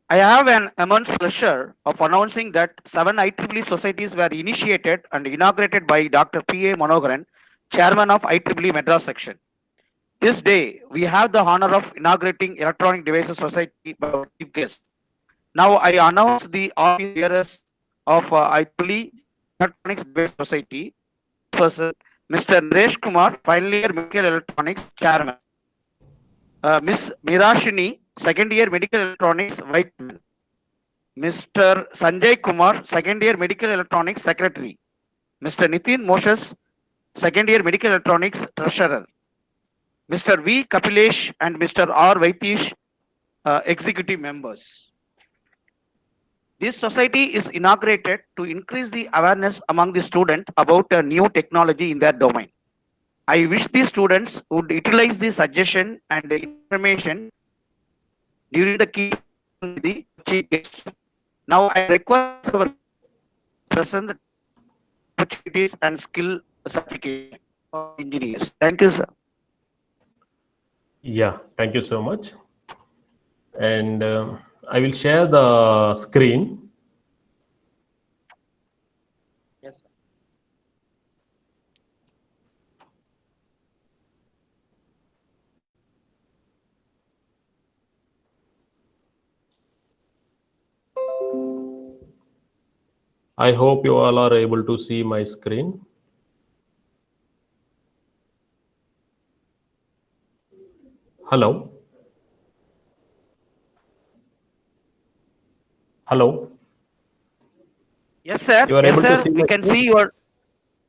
I have an immense pleasure of announcing that seven IEEE societies were initiated and inaugurated by Dr. P. A. Manogaran, Chairman of IEEE Madras Section. This day, we have the honor of inaugurating Electronic Devices Society by our chief guest. Now, I announce the office bearers of IEEE Electronics Device Society. Person, Mr. Naresh Kumar, final year Medical Electronics Chairman. Ms. Mirashini, second year Medical Electronics Vice Chairman. Mr. Sanjay Kumar, second year Medical Electronics Secretary. Mr. Nitin Moses, second year Medical Electronics Treasurer. Mr. V. Kapilesh and Mr. R. Vaitish, executive members. This society is inaugurated to increase the awareness among the students about new technology in their domain. I wish the students would utilize the suggestion and the information during the key the chief guest. Now I request our present opportunities and skill certification of engineers. Thank you, sir. Yeah, thank you so much. And I will share the screen. Yes, sir. I hope you all are able to see my screen. Hello. Hello. Yes, sir. You are Yes, able to sir. see We my can screen? see your.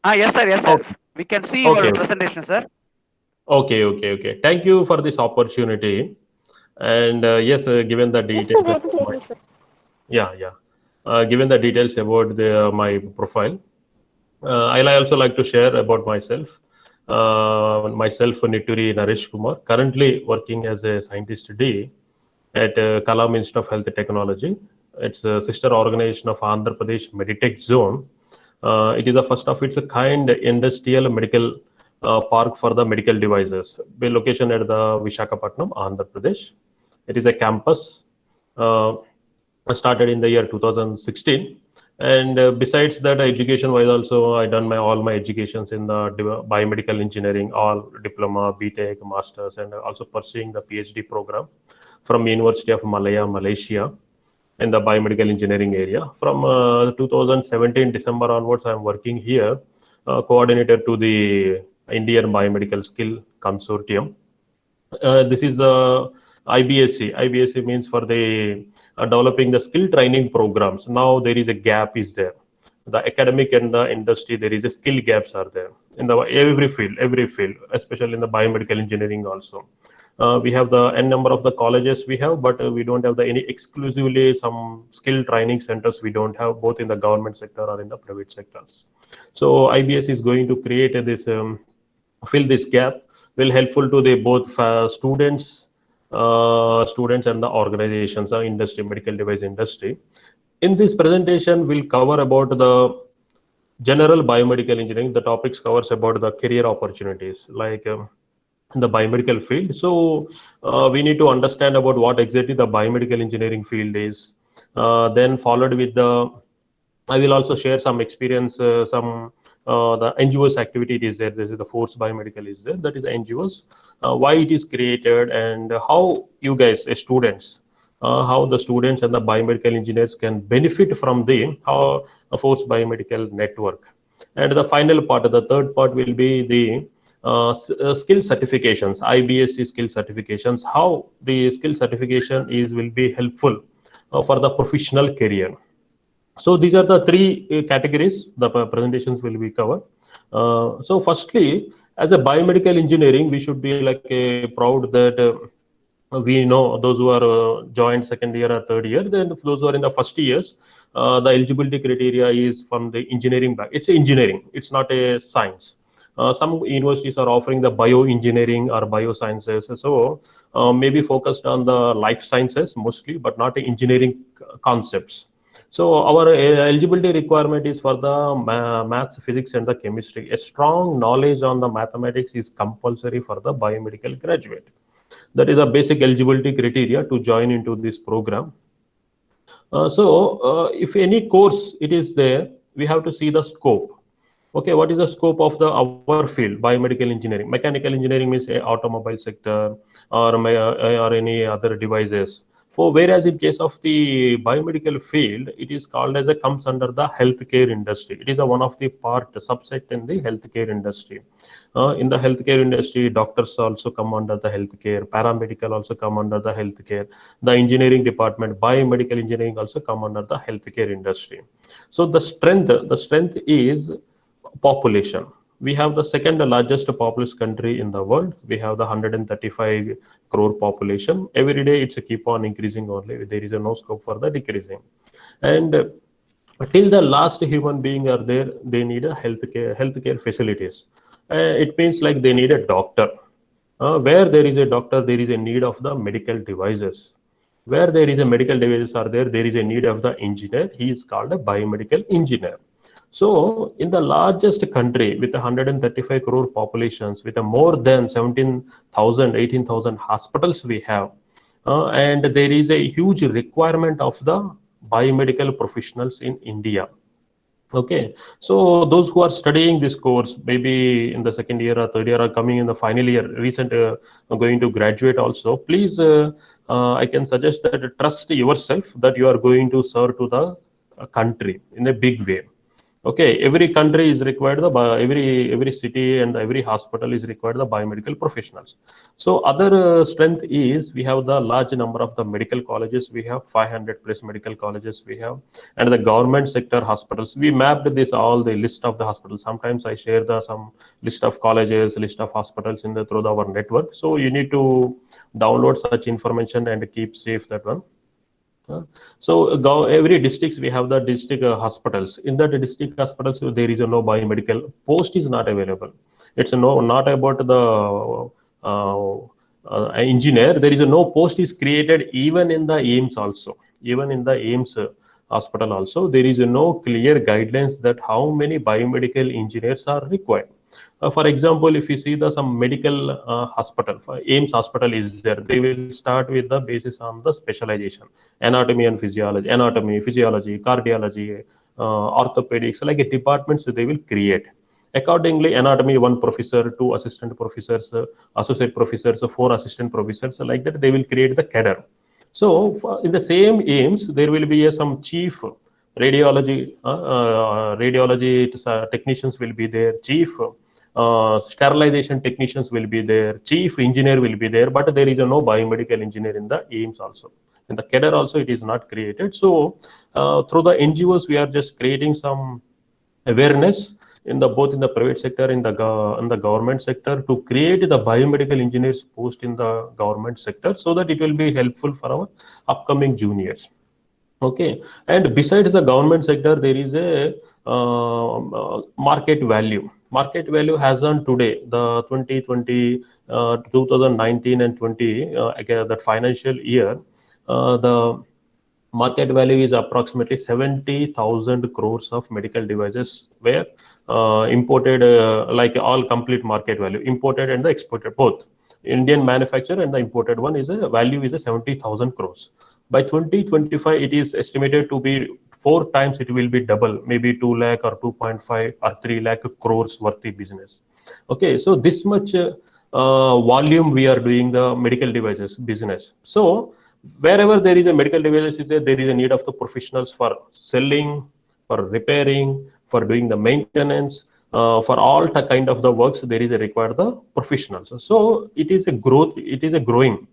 Yes, sir. Yes, sir. Okay. We can see Okay. your presentation, sir. Okay. Thank you for this opportunity. And yes, given the Yes, sir, details, very clearly, sir. yeah. Given the details about my profile, I also like to share about myself. Myself, Nituri Naresh Kumar, currently working as a scientist D at Kalam Institute of Health Technology. It's a sister organization of Andhra Pradesh Meditech Zone. It is the first of its kind industrial medical park for the medical devices, location at the Vishakhapatnam, Andhra Pradesh. It is a campus started in the year 2016. And besides that, education wise also I done my all my educations in the biomedical engineering, all diploma, BTech, masters, and also pursuing the PhD program from University of Malaya, Malaysia, in the biomedical engineering area. From 2017 December onwards, I am working here, coordinator to the Indian Biomedical Skill Consortium. This is IBSC. IBSC means for the developing the skill training programs. Now there is a gap is there. The academic and the industry, there is a skill gaps are there in the every field, especially in the biomedical engineering also. We have the n number of the colleges we have, but we don't have the any exclusively some skill training centers. We don't have both in the government sector or in the private sectors. So IBS is going to create this fill this gap, will helpful to the both students and the organizations, industry, medical device industry. In this presentation, we'll cover about the general biomedical engineering. The topics covers about the career opportunities like in the biomedical field. So we need to understand about what exactly the biomedical engineering field is. Then followed with the, I will also share some experience, some the NGOs activity is there. This is the Force Biomedical is there. That is NGOs. Why it is created and how you guys, as students, how the students and the biomedical engineers can benefit from the Force Biomedical network. And the final part, the third part will be the skill certifications, IBSC skill certifications. How the skill certification is will be helpful for the professional career. So these are the three categories the presentations will be covered. So firstly, as a biomedical engineering, we should be like a proud that we know those who are joined second year or third year. Then those who are in the first years, the eligibility criteria is from the engineering back. It's engineering. It's not a science. Some universities are offering the bioengineering or biosciences. So maybe focused on the life sciences mostly, but not engineering concepts. So our eligibility requirement is for the maths, physics, and the chemistry. A strong knowledge on the mathematics is compulsory for the biomedical graduate. That is a basic eligibility criteria to join into this program. If any course it is there, we have to see the scope. Okay, what is the scope of the our field, biomedical engineering? Mechanical engineering means a automobile sector or any other devices. For whereas in case of the biomedical field, it is called as a comes under the healthcare industry. It is a one of the part subset in the healthcare industry. In the healthcare industry, doctors also come under the healthcare, paramedical also come under the healthcare, the engineering department, biomedical engineering also come under the healthcare industry. So the strength is population. We have the second largest populous country in the world. We have the 135 crore population. Every day it's a keep on increasing only. There is a no scope for the decreasing. And till the last human being are there, they need a healthcare facilities. It means like they need a doctor. Where there is a doctor, there is a need of the medical devices. Where there is a medical devices are there, there is a need of the engineer. He is called a biomedical engineer. So, in the largest country with 135 crore populations, with a more than 17,000, 18,000 hospitals we have, and there is a huge requirement of the biomedical professionals in India. Okay, so those who are studying this course, maybe in the second year or third year or coming in the final year, recent going to graduate also, please, I can suggest that trust yourself that you are going to serve to the country in a big way. Okay, every country is required the every city and every hospital is required the biomedical professionals. So other strength is we have the large number of the medical colleges. We have 500 plus medical colleges we have, and the government sector hospitals. We mapped this all the list of the hospitals. Sometimes I share the some list of colleges, list of hospitals in the through our network. So you need to download such information and keep safe that one. Every districts we have the district hospitals. In that district hospitals, there is a no biomedical post is not available. It's a no not about the engineer. There is a no post is created even in the AIMS also. Even in the AIMS hospital also, there is a no clear guidelines that how many biomedical engineers are required. For example, if you see the some medical hospital, AIMS hospital is there, they will start with the basis on the specialization, anatomy and physiology, cardiology, orthopedics, like a departments they will create. Accordingly, anatomy, one professor, two assistant professors, associate professors, four assistant professors, like that they will create the cadre. So in the same AIMS, there will be some chief radiology technicians will be there, chief sterilization technicians will be there, chief engineer will be there, but there is no biomedical engineer in the AIMS also. In the cadre also it is not created. So through the NGOs, we are just creating some awareness in the both in the private sector in the government sector to create the biomedical engineers post in the government sector so that it will be helpful for our upcoming juniors. Okay, and besides the government sector, there is a market value. Market value has on today the 2020, 2019 and 20 again that financial year, the market value is approximately 70,000 crores of medical devices were imported, like all complete market value, imported and the exported both. Indian manufacturer and the imported one is a value is a 70,000 crores. By 2025, it is estimated to be 4 times it will be double, maybe 2 lakh or 2.5 or 3 lakh crores worthy business. Okay, so this much volume we are doing the medical devices business. So wherever there is a medical devices, there is a need of the professionals for selling, for repairing, for doing the maintenance, for all the kind of the works. There is a required the professionals. So it is a growth. It is a growing.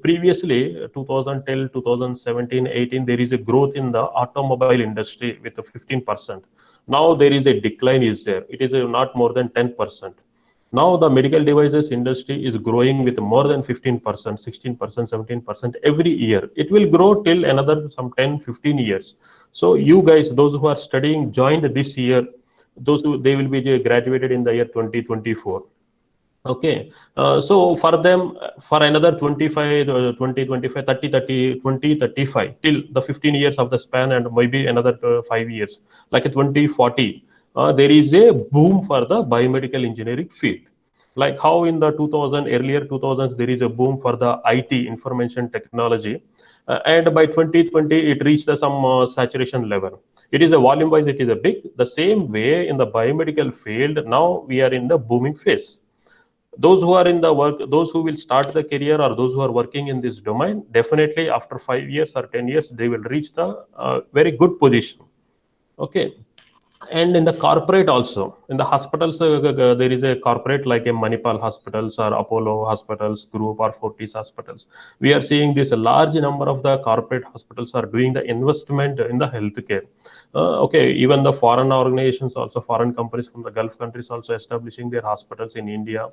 Previously, 2010, 2017, 18, there is a growth in the automobile industry with 15%. Now there is a decline is there. It is not more than 10%. Now the medical devices industry is growing with more than 15%, 16%, 17% every year. It will grow till another some 10, 15 years. So you guys, those who are studying, joined this year, those who they will be graduated in the year 2024. Okay, so for them, for another 25, 20, 25, 30, 30, 20, 35, till the 15 years of the span and maybe another 5 years, like a 2040, there is a boom for the biomedical engineering field. Like how in the 2000, earlier 2000s, there is a boom for the IT, information technology. and by 2020 it reached some saturation level. It is a volume wise, it is a big. The same way in the biomedical field, now we are in the booming phase. Those who are in the work, those who will start the career or those who are working in this domain, definitely after 5 years or 10 years, they will reach the very good position. Okay. And in the corporate also, in the hospitals, there is a corporate like a Manipal hospitals or Apollo hospitals group or Fortis hospitals. We are seeing this a large number of the corporate hospitals are doing the investment in the healthcare. Okay, even the foreign organizations, also foreign companies from the Gulf countries, also establishing their hospitals in India.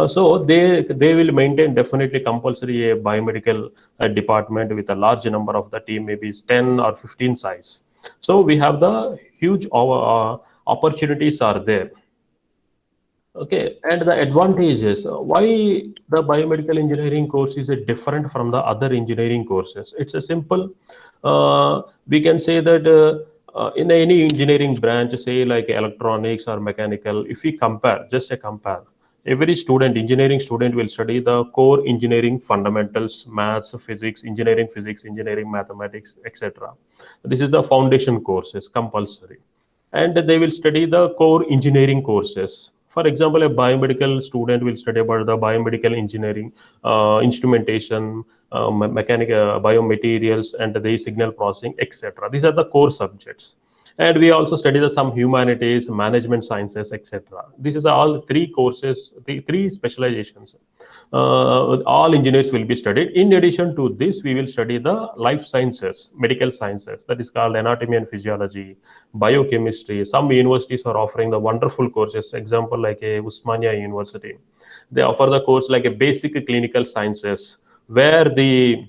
So they will maintain definitely compulsory a biomedical department with a large number of the team, maybe 10 or 15 size. So we have the huge opportunities are there. Okay, and the advantages, why the biomedical engineering course is a different from the other engineering courses. It's a simple, we can say that in any engineering branch, say like electronics or mechanical, if we compare, just a compare, every student, engineering student will study the core engineering fundamentals, maths, physics, engineering, mathematics, etc. This is the foundation courses, compulsory. And they will study the core engineering courses. For example, a biomedical student will study about the biomedical engineering, instrumentation, mechanical, biomaterials, and the signal processing, etc. These are the core subjects. And we also study the some humanities, management sciences, etc. This is all three courses, the three specializations. All engineers will be studied. In addition to this, we will study the life sciences, medical sciences, that is called anatomy and physiology, biochemistry. Some universities are offering the wonderful courses, example like a Usmania University. They offer the course like a basic clinical sciences, where the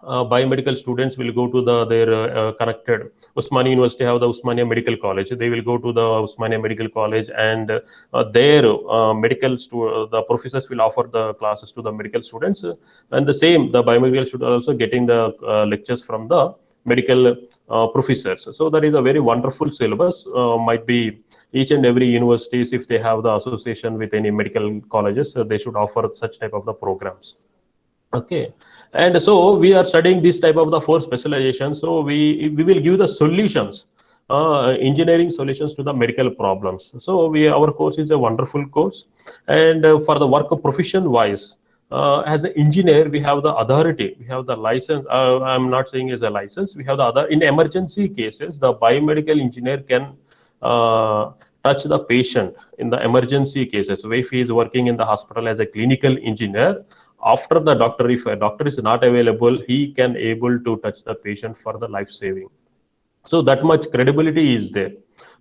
biomedical students will go to their connected. Usmania University have the Usmania Medical College. They will go to the Usmania Medical College, and their the professors will offer the classes to the medical students. And the same, the biomedical students also getting the lectures from the medical professors. So that is a very wonderful syllabus. Might be each and every universities, if they have the association with any medical colleges, they should offer such type of the programs. Okay, and so we are studying this type of the four specializations. So we will give the solutions, engineering solutions to the medical problems. So our course is a wonderful course, and for the work of profession wise, as an engineer, we have the authority, we have the license. I'm not saying as a license. We have the other, in emergency cases, the biomedical engineer can touch the patient in the emergency cases. So if he is working in the hospital as a clinical engineer, after the doctor, if a doctor is not available, he can able to touch the patient for the life saving. So that much credibility is there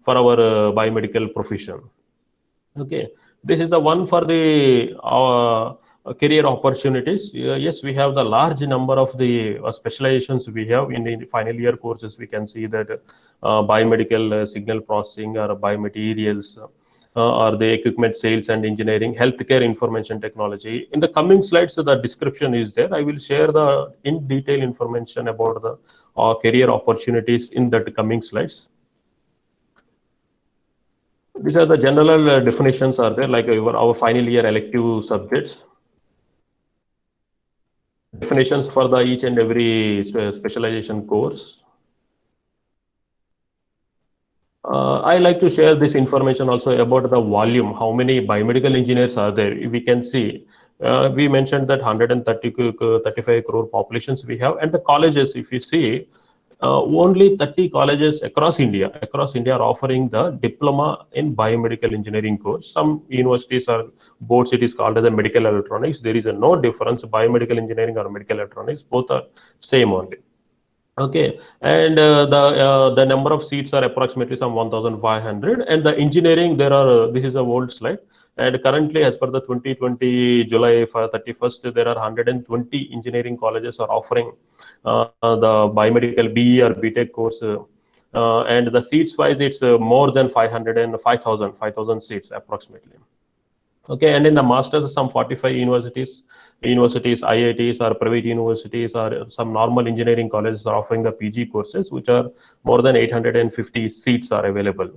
for our biomedical profession. Okay, this is the one for the career opportunities. Yes, we have the large number of the specializations we have in the final year courses. We can see that biomedical signal processing or biomaterials, or the equipment sales and engineering, healthcare information technology. In the coming slides, the description is there. I will share the in detail information about the career opportunities in that coming slides. These are the general definitions are there, like our final year elective subjects. Definitions for the each and every specialization course. I like to share this information also about the volume, how many biomedical engineers are there. We can see, we mentioned that 35 crore populations we have, and the colleges, if you see, only 30 colleges across India are offering the diploma in biomedical engineering course. Some universities are boards, it is called as a medical electronics. There is no difference, biomedical engineering or medical electronics, both are same only. Okay, and the number of seats are approximately some 1,500, and the engineering, there are, this is a old slide, and currently as per the 2020 July 31st, there are 120 engineering colleges are offering the biomedical BE or BTech course, and the seats wise, it's more than 5,000 seats approximately. Okay, and in the masters, some 45 universities, IITs or private universities or some normal engineering colleges are offering the PG courses, which are more than 850 seats are available.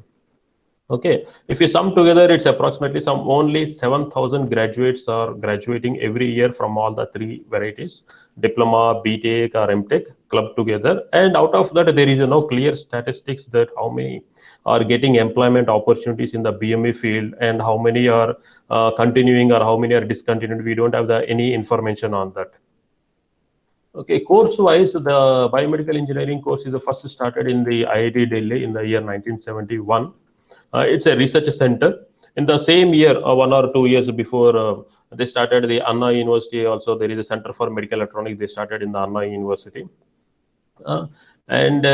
Okay, if you sum together, it's approximately some only 7,000 graduates are graduating every year from all the three varieties, diploma, BTech or MTech clubbed together. And out of that, there is no clear statistics that how many are getting employment opportunities in the BME field and how many are continuing or how many are discontinued. We don't have any information on that. Okay, course-wise, the biomedical engineering course is the first started in the IIT Delhi in the year 1971. It's a research center. In the same year, 1 or 2 years before, they started the Anna University. Also, there is a Center for Medical Electronics. They started in the Anna University. Uh, and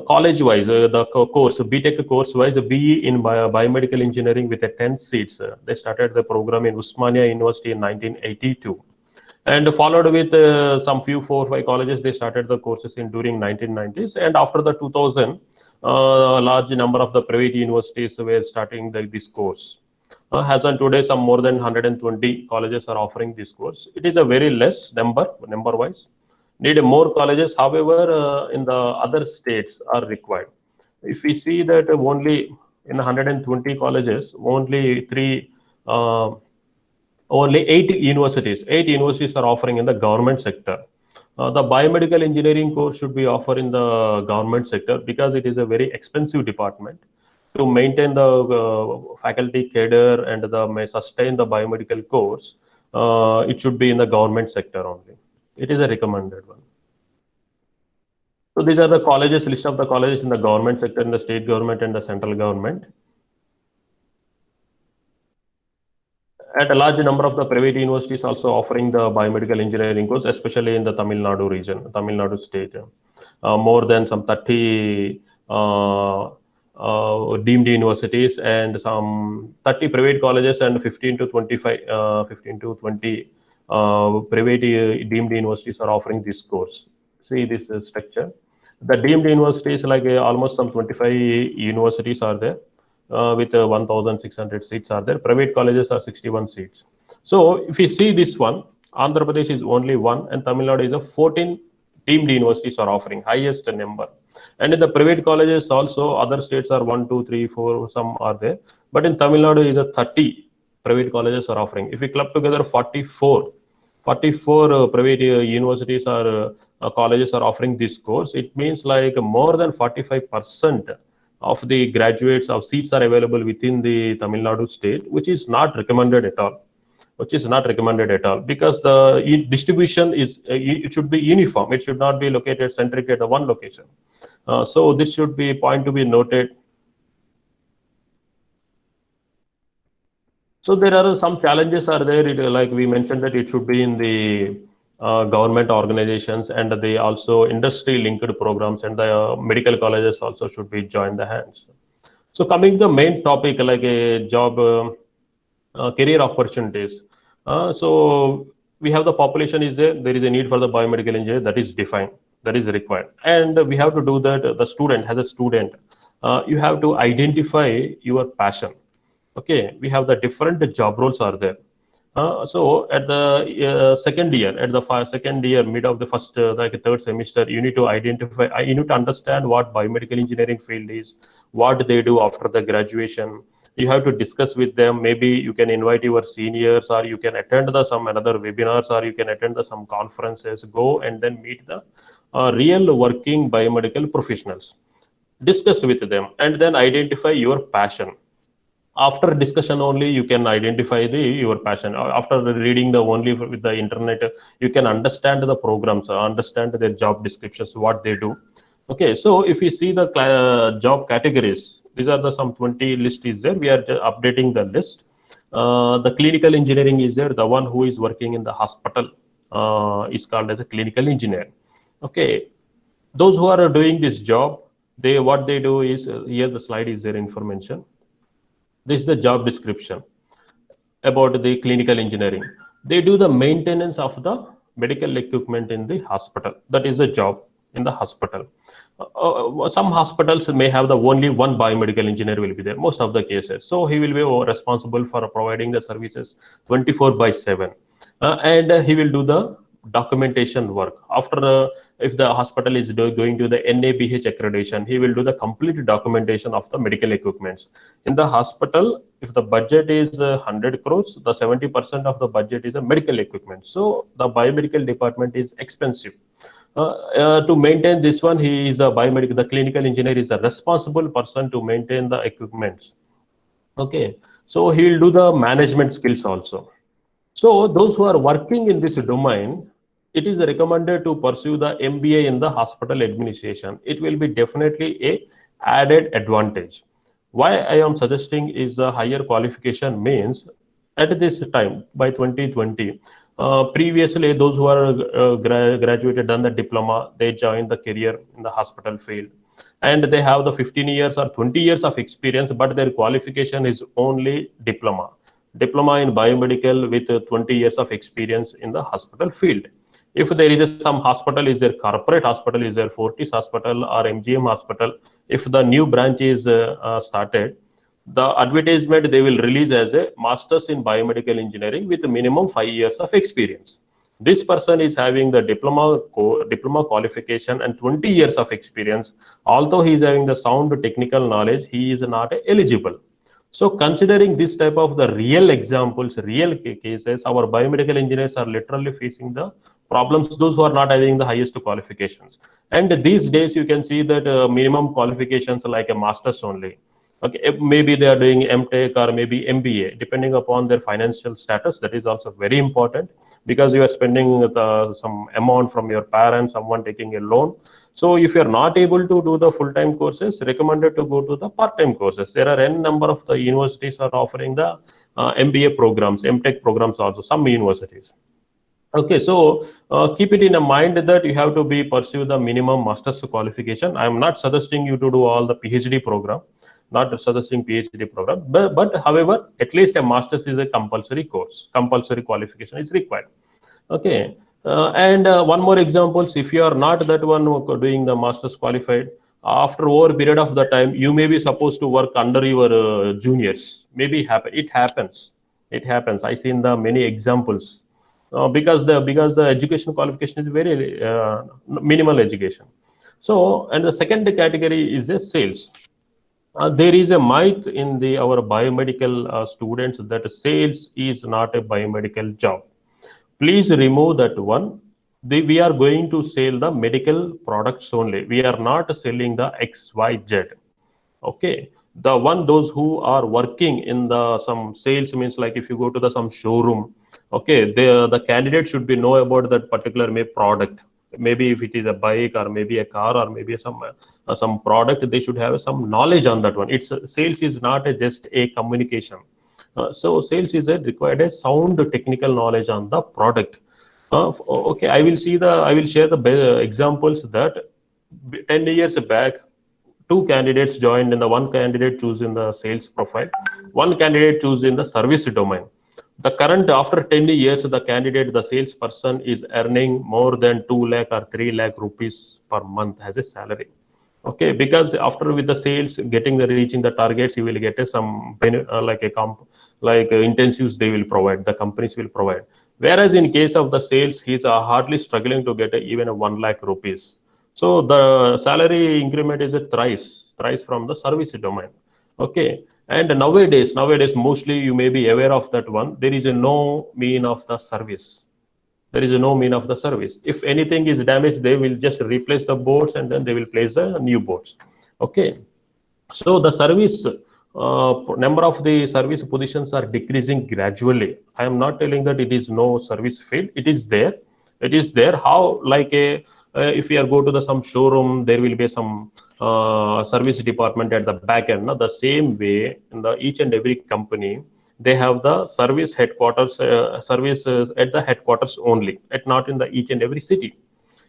college-wise, the course, BTech course-wise, BE in biomedical engineering with 10 seats. They started the program in Usmania University in 1982 and followed with some few 4 or 5 colleges. They started the courses in during 1990s, and after the 2000 a large number of the private universities were starting this course. As on today, some more than 120 colleges are offering this course. It is a very less number wise. Need more colleges, however, in the other states are required. If we see that only in 120 colleges, uh, only 8 universities are offering in the government sector. The biomedical engineering course should be offered in the government sector because it is a very expensive department to maintain the faculty cadre and may sustain the biomedical course. It should be in the government sector only. It is a recommended one. So these are the colleges, list of the colleges in the government sector, in the state government and the central government. And a large number of the private universities also offering the biomedical engineering course, especially in the Tamil Nadu region, Tamil Nadu state. More than some 30 deemed universities and some 30 private colleges and 15 to 20 private deemed universities are offering this course. See this structure. The deemed universities, like almost some 25 universities are there. With 1,600 seats are there. Private colleges are 61 seats. So if you see this one, Andhra Pradesh is only one, and Tamil Nadu is a 14 deemed universities are offering highest number. And in the private colleges also, other states are 1, 2, 3, 4, some are there. But in Tamil Nadu is a 30 private colleges are offering. If we club together 44 private universities or colleges are offering this course, it means like more than 45% of the graduates of seats are available within the Tamil Nadu state, which is not recommended at all. Because the distribution is it should be uniform. It should not be located centric at one location. So this should be point to be noted. So there are some challenges are there. Like we mentioned that it should be in the government organizations, and they also industry linked programs, and the medical colleges also should be join the hands. So coming to the main topic, like a job career opportunities. So we have the population is there. There is a need for the biomedical engineer that is defined, that is required, and we have to do that. The student, as a student, you have to identify your passion. Okay, we have the different job roles are there. So at the second year, mid of the first, like third semester, you need to identify, you need to understand what biomedical engineering field is, what they do after the graduation. You have to discuss with them. Maybe you can invite your seniors, or you can attend some another webinars, or you can attend some conferences. Go and then meet the real working biomedical professionals. Discuss with them and then identify your passion. After discussion only you can identify your passion. After reading the only with the internet, you can understand the programs, understand their job descriptions, what they do. Okay, so if you see the job categories, these are the some 20 list is there. We are just updating the list. The clinical engineering is there. The one who is working in the hospital is called as a clinical engineer. Okay, those who are doing this job, what they do is here the slide is there information. This is the job description about the clinical engineering. They do the maintenance of the medical equipment in the hospital. That is the job in the hospital. Some hospitals may have the only one biomedical engineer will be there, most of the cases. So he will be responsible for providing the services 24/7. And he will do the documentation work. After, if the hospital is going to the NABH accreditation, he will do the complete documentation of the medical equipments. In the hospital, if the budget is 100 crores, the 70% of the budget is a medical equipment. So the biomedical department is expensive. To maintain this one, he is a biomedical, the clinical engineer is a responsible person to maintain the equipments. Okay, so he will do the management skills also. So those who are working in this domain, it is recommended to pursue the MBA in the hospital administration. It will be definitely a added advantage. Why I am suggesting is the higher qualification means at this time by 2020. Previously, those who are graduated done the diploma, they joined the career in the hospital field, and they have the 15 years or 20 years of experience, but their qualification is only diploma in biomedical with 20 years of experience in the hospital field. If there is some hospital, is there corporate hospital, is there Fortis hospital or MGM hospital, if the new branch is started, the advertisement they will release as a master's in biomedical engineering with a minimum 5 years of experience. This person is having the diploma qualification and 20 years of experience. Although he is having the sound technical knowledge, he is not eligible. So considering this type of the real examples, real cases, our biomedical engineers are literally facing the problems, those who are not having the highest qualifications. And these days you can see that minimum qualifications like a master's only. Okay, maybe they are doing MTech or maybe MBA, depending upon their financial status. That is also very important, because you are spending some amount from your parents, someone taking a loan. So if you are not able to do the full-time courses, recommended to go to the part-time courses. There are n number of the universities are offering the MBA programs, MTech programs also, some universities. Okay, so keep it in mind that you have to pursue the minimum master's qualification. I am not suggesting you to do all the PhD program, not suggesting PhD program, but however, at least a master's is a compulsory course, compulsory qualification is required. Okay, and one more example, if you are not that one doing the master's qualified, after over a period of the time, you may be supposed to work under your juniors. Maybe it happens. I seen the many examples. Because the education qualification is very minimal education. So, and the second category is a sales. There is a myth in our biomedical students that sales is not a biomedical job. Please remove that one. We are going to sell the medical products only. We are not selling the XYZ. Okay. Those who are working in some sales means, like if you go to some showroom, okay, the candidate should know about that particular product. Maybe if it is a bike or maybe a car or maybe some product, they should have some knowledge on that one. Sales is not just a communication. So sales is required a sound technical knowledge on the product. Okay, I will share the examples that 10 years back, 2 candidates joined, and the one candidate chose in the sales profile, one candidate chose in the service domain. The current, after 10 years, the salesperson is earning more than 2 lakh or 3 lakh rupees per month as a salary. Okay, because after with the sales, reaching the targets, you will get some intensives they will provide, the companies will provide. Whereas in case of the sales, he's hardly struggling to get even 1 lakh rupees. So the salary increment is thrice from the service domain. Okay. And nowadays, mostly you may be aware of that one. There is no mean of the service. If anything is damaged, they will just replace the boards and then they will place the new boards. Okay. So the service number of the service positions are decreasing gradually. I am not telling that it is no service field. It is there. How, like if you go to some showroom, there will be some service department at the back end. The same way in each and every company, they have the service headquarters, services at the headquarters only, not in each and every city.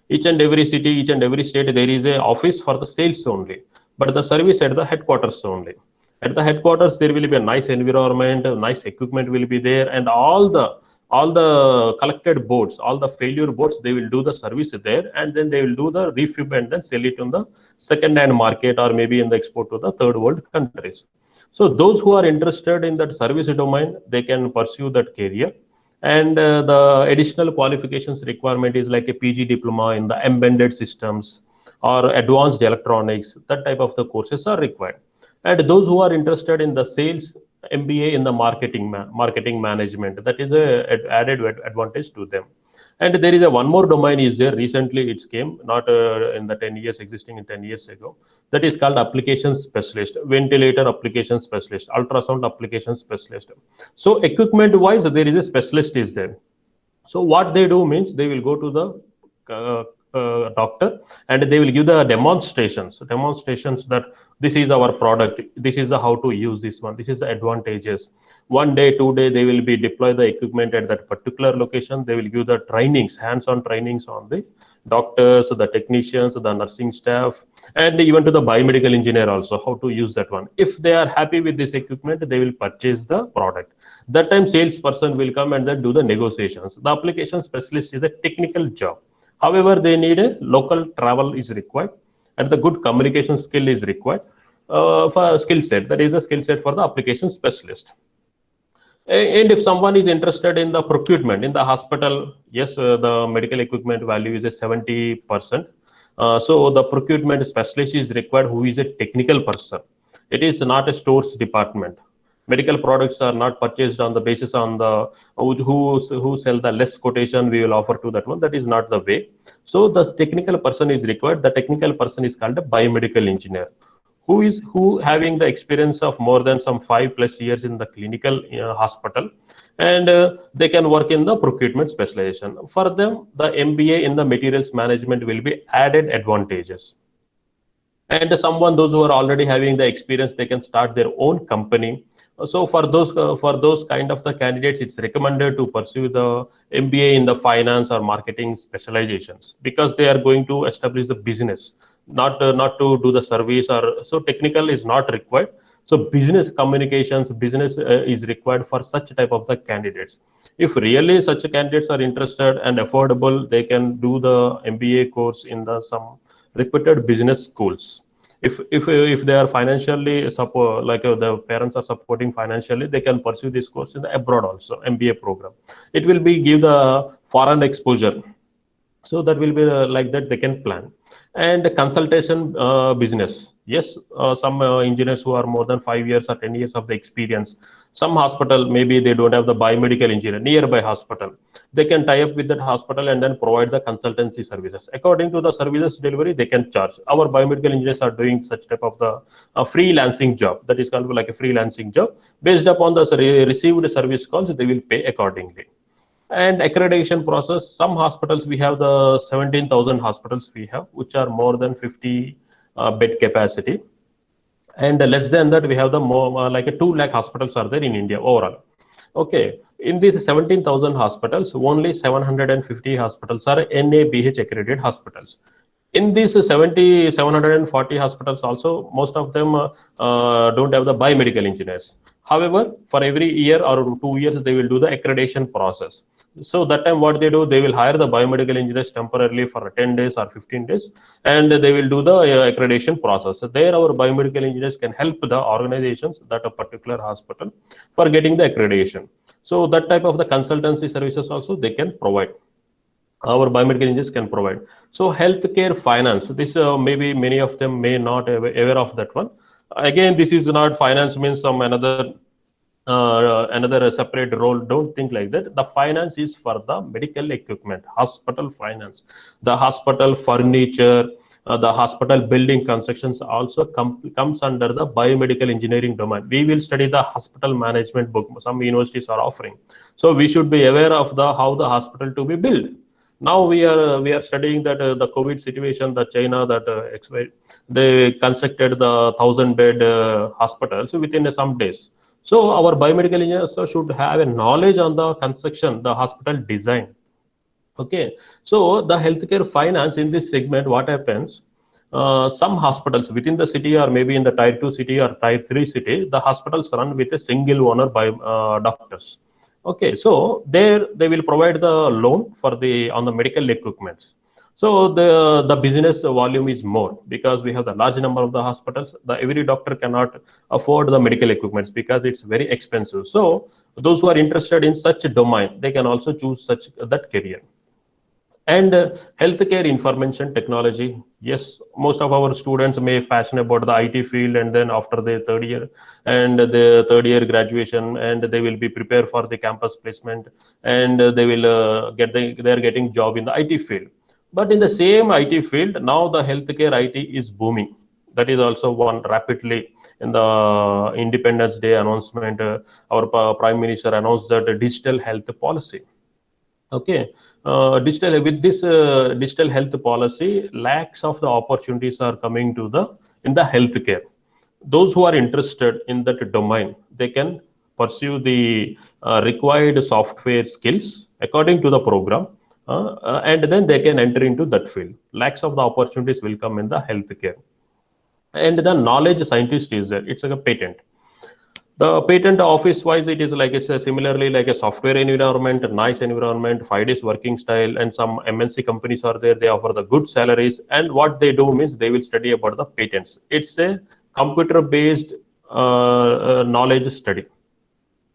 Each and every city, each and every state, there is a office for the sales only, but the service at the headquarters only. At the headquarters, there will be a nice environment, a nice equipment will be there, and all the collected boards, all the failure boards, they will do the service there, and then they will do the refurb and then sell it on the second-hand market or maybe in the export to the third world countries. So those who are interested in that service domain, they can pursue that career. And the additional qualifications requirement is like a PG diploma in the embedded systems or advanced electronics. That type of the courses are required. And those who are interested in the sales, MBA in the marketing management, that is a added advantage to them. And there is a one more domain is there. Recently, it came not in the 10 years existing in 10 years ago. That is called application specialist, ventilator application specialist, ultrasound application specialist. So equipment wise, there is a specialist is there. So what they do means they will go to the doctor and they will give the demonstrations that this is our product, this is the how to use this one, this is the advantages. One day, 2 day, they will be deploy the equipment at that particular location. They will give the trainings, hands-on trainings on the doctors, the technicians, the nursing staff, and even to the biomedical engineer also how to use that one. If they are happy with this equipment, they will purchase the product. That time salesperson will come and then do the negotiations. The application specialist is a technical job. However, they need a local travel is required and the good communication skill is required for a skill set. That is a skill set for the application specialist. And if someone is interested in the procurement in the hospital, yes, the medical equipment value is a 70%. So the procurement specialist is required who is a technical person. It is not a stores department. Medical products are not purchased on the basis on the who sell the less quotation we will offer to that one. That is not the way. So the technical person is required. The technical person is called a biomedical engineer, who having the experience of more than some 5+ years in the clinical hospital, and they can work in the procurement specialization. For them, the MBA in the materials management will be added advantages. And someone those who are already having the experience, they can start their own company. So for those kind of the candidates, it's recommended to pursue the MBA in the finance or marketing specializations, because they are going to establish the business, not to do the service, or so technical is not required. So business communications, business is required for such type of the candidates. If really such candidates are interested and affordable, they can do the MBA course in the some reputed business schools. If they are financially support, like the parents are supporting financially, they can pursue this course in the abroad also, MBA program. It will be give the foreign exposure. So that will be like that they can plan. And consultation business, yes, some engineers who are more than 5 years or 10 years of the experience, some hospital maybe they don't have the biomedical engineer nearby hospital, they can tie up with that hospital and then provide the consultancy services. According to the services delivery, they can charge. Our biomedical engineers are doing such type of the freelancing job, that is called like a freelancing job. Based upon the received service calls, they will pay accordingly. And accreditation process, some hospitals we have the 17,000 hospitals we have, which are more than 50 bed capacity, and less than that we have the more like a 2 lakh hospitals are there in India overall. Okay, in these 17,000 hospitals, only 750 hospitals are NABH accredited hospitals. In these 740 hospitals also, most of them don't have the biomedical engineers. However, for every year or 2 years, they will do the accreditation process. So that time what they do, they will hire the biomedical engineers temporarily for 10 days or 15 days, and they will do the accreditation process. So there our biomedical engineers can help the organizations, that a particular hospital, for getting the accreditation. So that type of the consultancy services also they can provide. Our biomedical engineers can provide. So healthcare finance, this maybe many of them may not aware of that one. Again, this is not finance means some another separate role. Don't think like that. The finance is for the medical equipment, hospital finance, the hospital furniture, the hospital building constructions also comes under the biomedical engineering domain. We will study the hospital management book, some universities are offering. So we should be aware of the how the hospital to be built. Now we are studying that the COVID situation, the China that they constructed the 1,000-bed hospitals within some days. So our biomedical engineers should have a knowledge on the construction, the hospital design. Okay, so the healthcare finance in this segment, what happens? Some hospitals within the city or maybe in the tier 2 city or tier 3 city, the hospitals run with a single owner by doctors. Okay, so there they will provide the loan for the on the medical equipments. So the business volume is more because we have the large number of the hospitals. Every doctor cannot afford the medical equipments because it's very expensive. So Those who are interested in such a domain, they can also choose such that career. And healthcare information technology, yes, most of our students may fashion about the IT field, and then after the third year and the third year graduation, and they will be prepared for the campus placement, and they will they're getting job in the IT field. But in the same IT field, now the healthcare IT is booming. That is also one rapidly. In the Independence Day announcement, our Prime Minister announced that digital health policy. Okay, digital with this digital health policy, lakhs of the opportunities are coming to the in the healthcare. Those who are interested in that domain, they can pursue the required software skills according to the program, and then they can enter into that field. Lakhs of the opportunities will come in the healthcare, and the knowledge scientist is there. It's like a patent. The patent office wise, it is like it's similarly like a software environment, a nice environment, 5 days working style, and some MNC companies are there. They offer the good salaries, and what they do means they will study about the patents. It's a computer based knowledge study,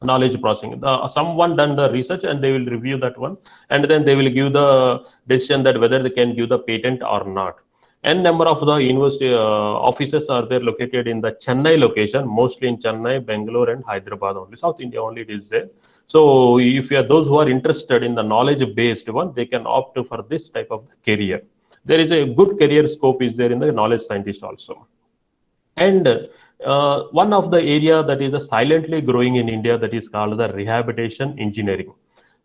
knowledge processing. Someone done the research, and they will review that one, and then they will give the decision that whether they can give the patent or not. N number of the university offices are there located in the Chennai location, mostly in Chennai, Bangalore, and Hyderabad only. South India only it is there. So if you are those who are interested in the knowledge-based one, they can opt for this type of career. There is a good career scope is there in the knowledge scientist also. And one of the area that is silently growing in India, that is called the rehabilitation engineering.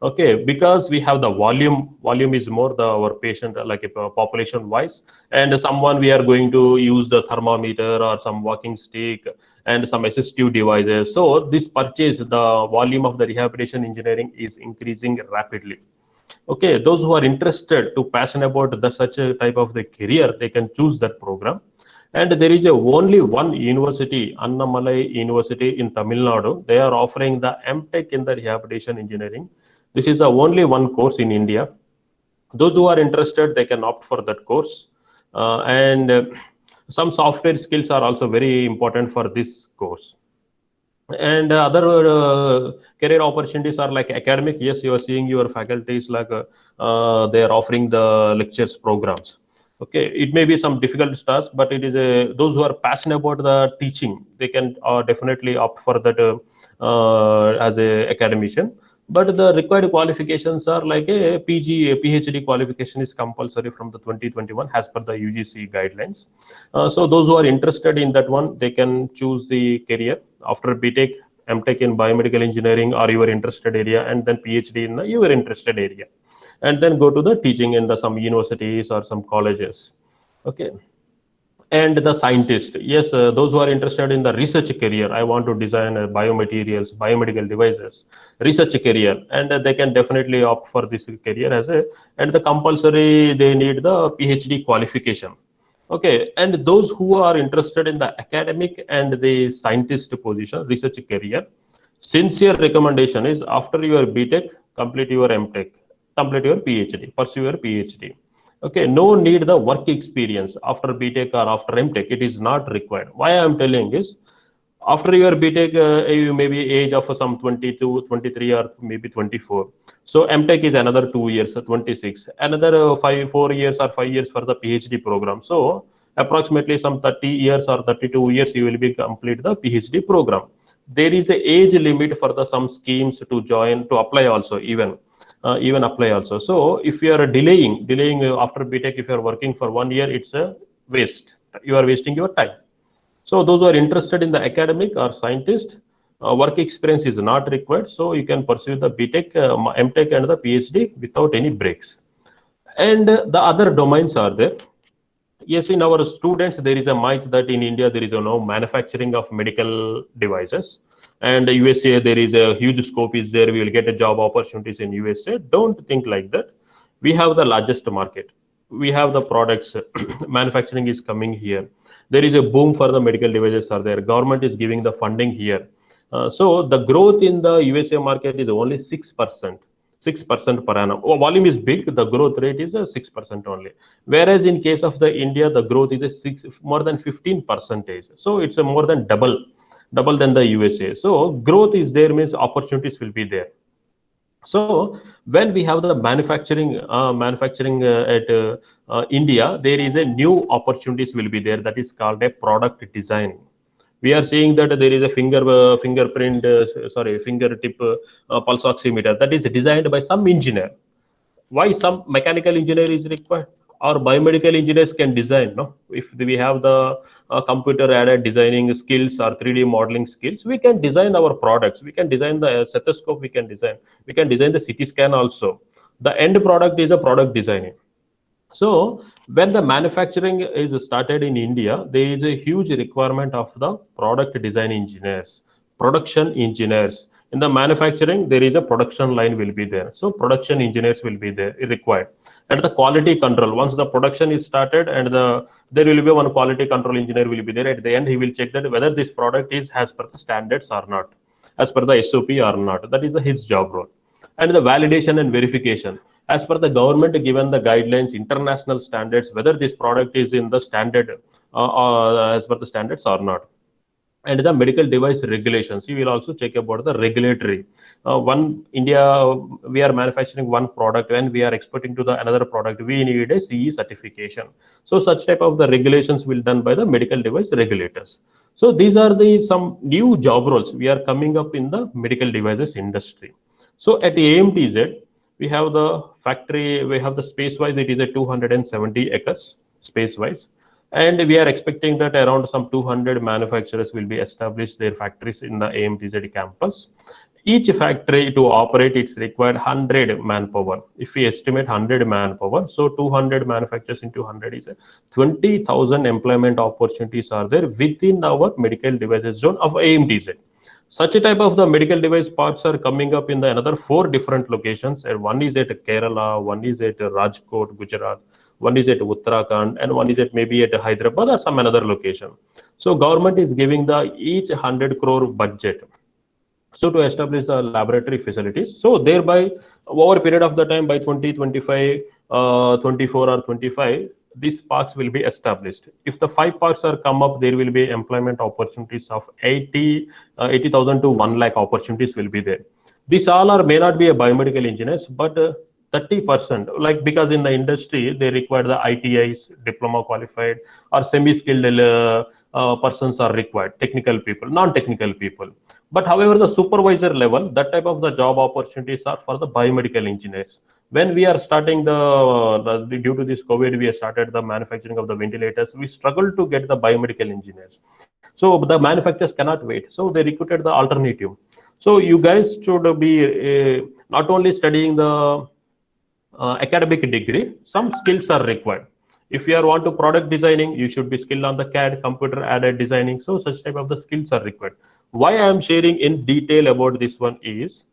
Okay, because we have the volume is more the our patient like a population wise, and someone we are going to use the thermometer or some walking stick and some assistive devices. So this purchase, the volume of the rehabilitation engineering is increasing rapidly. Okay, those who are interested to passion about the such a type of the career, they can choose that program. And there is only one university, Annamalai University in Tamil Nadu. They are offering the MTech in the rehabilitation engineering. This is the only one course in India. Those who are interested, they can opt for that course. And some software skills are also very important for this course. And other career opportunities are like academic. Yes, you are seeing your faculties like they are offering the lectures programs. Okay, it may be some difficult tasks, but it is those who are passionate about the teaching, they can definitely opt for that as a academician. But the required qualifications are like a PG, a PhD qualification is compulsory from the 2021 as per the UGC guidelines. So those who are interested in that one, they can choose the career after BTech, MTech in biomedical engineering or your interested area, and then PhD in your interested area, and then go to the teaching in the some universities or some colleges. Okay. And the scientist, yes, those who are interested in the research career, I want to design biomaterials, biomedical devices, research career, and they can definitely opt for this career as a, and the compulsory they need the PhD qualification. Okay, and those who are interested in the academic and the scientist position, research career, sincere recommendation is after your BTech, complete your MTech, complete your PhD, pursue your PhD. Okay, no need the work experience after BTech or after MTech. It is not required. Why I am telling is, after your BTech, you may be age of some 22, 23, or maybe 24. So MTech is another 2 years, 26. Another 4 years or 5 years for the PhD program. So approximately some 30 years or 32 years you will be complete the PhD program. There is a age limit for the some schemes to join, to apply also even apply also. So if you are delaying after BTech, if you are working for 1 year, it's a waste. You are wasting your time. So those who are interested in the academic or scientist, work experience is not required. So you can pursue the BTech, MTech, and the PhD without any breaks. And the other domains are there. Yes, in our students, there is a myth that in India there is no manufacturing of medical devices, and USA there is a huge scope is there. We will get a job opportunities in USA. Don't think like that. We have the largest market. We have the products. Manufacturing is coming here. There is a boom for the medical devices are there. Government is giving the funding here. So the growth in the USA market is only 6%. 6% per annum. Oh, volume is big. The growth rate is 6% only. Whereas in case of the India, the growth is more than 15%. So it's a more than double double than the USA. So growth is there means opportunities will be there. So when we have the manufacturing at India, there is a new opportunities will be there, that is called a product design. We are seeing that there is a fingertip pulse oximeter that is designed by some engineer. Why some mechanical engineer is required, or biomedical engineers can design, no? If we have the computer aided designing skills or 3D modeling skills, we can design our products, we can design the stethoscope, we can design the CT scan also. The end product is a product designing. So when the manufacturing is started in India, there is a huge requirement of the product design engineers, production engineers. In the manufacturing, there is a production line will be there. So production engineers will be there required. And the quality control, once the production is started, and there will be one quality control engineer will be there. At the end, he will check that whether this product is as per the standards or not, as per the SOP or not. That is his job role. And the validation and verification, as per the government given the guidelines, international standards, whether this product is in the standard as per the standards or not. And the medical device regulations, you will also check about the regulatory. One India, we are manufacturing one product, when we are exporting to the another product, we need a CE certification. So such type of the regulations will done by the medical device regulators. So these are the some new job roles we are coming up in the medical devices industry. So at AMTZ, we have the factory, we have the space wise, it is a 270 acres space wise. And we are expecting that around some 200 manufacturers will be established their factories in the AMTZ campus. Each factory to operate, it's required 100 manpower. If we estimate 100 manpower, so 200 manufacturers into 100 is 20,000 employment opportunities are there within our medical devices zone of AMTZ. Such a type of the medical device parks are coming up in the another 4 different locations, and one is at Kerala, one is at Rajkot, Gujarat, one is at Uttarakhand, and one is at maybe at Hyderabad or some another location. So government is giving the each 100 crore budget, so to establish the laboratory facilities. So thereby over a period of the time by 2025, 24 or 25, these parks will be established. If the 5 parks are come up, there will be employment opportunities of 80,000 to 1 lakh opportunities will be there. These all are may not be a biomedical engineers, but 30%, like because in the industry they require the ITIs, diploma qualified or semi-skilled persons are required, technical people, non-technical people. But however, the supervisor level, that type of the job opportunities are for the biomedical engineers. When we are starting due to this COVID, we have started the manufacturing of the ventilators. We struggled to get the biomedical engineers. So the manufacturers cannot wait. So they recruited the alternative. So you guys should be not only studying the academic degree, some skills are required. If you want to product designing, you should be skilled on the CAD, computer aided designing. So such type of the skills are required. Why I am sharing in detail about this one is,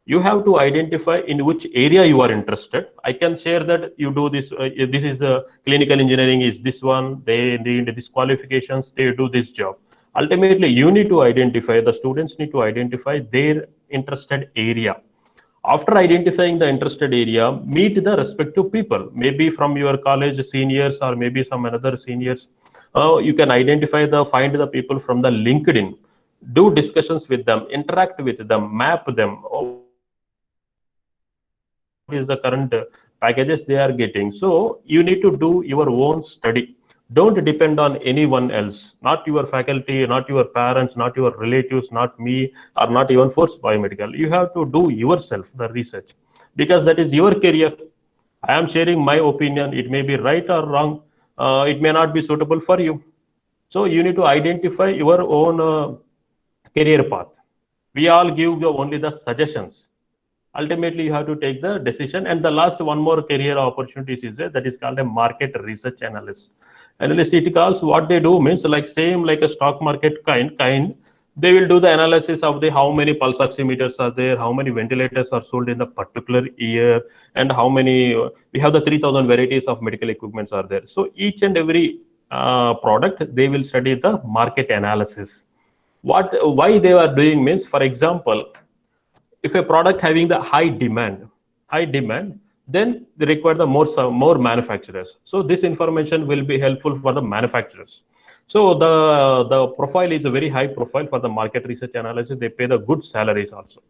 you have to identify in which area you are interested. I can share that you do this, this is clinical engineering is this one, they need these qualifications, they do this job. Ultimately, you need to identify, the students need to identify their interested area. After identifying the interested area, meet the respective people, maybe from your college seniors or maybe some another seniors. You can find the people from the LinkedIn, do discussions with them, interact with them, map them. What is the current packages they are getting? So you need to do your own study. Don't depend on anyone else, not your faculty, not your parents, not your relatives, not me, or not even Force Biomedical. You have to do yourself the research, because that is your career. I am sharing my opinion. It may be right or wrong. It may not be suitable for you. So you need to identify your own career path. We all give you only the suggestions. Ultimately, you have to take the decision. And the last one more career opportunities is there, that is called a market research analyst. Analyst, it calls, what they do means like same like a stock market kind. They will do the analysis of the how many pulse oximeters are there, how many ventilators are sold in the particular year, and how many we have the 3,000 varieties of medical equipments are there. So each and every product, they will study the market analysis. Why they are doing means, for example, if a product having the high demand, then they require the more manufacturers. So this information will be helpful for the manufacturers. So the profile is a very high profile for the market research analysis. They pay the good salaries also.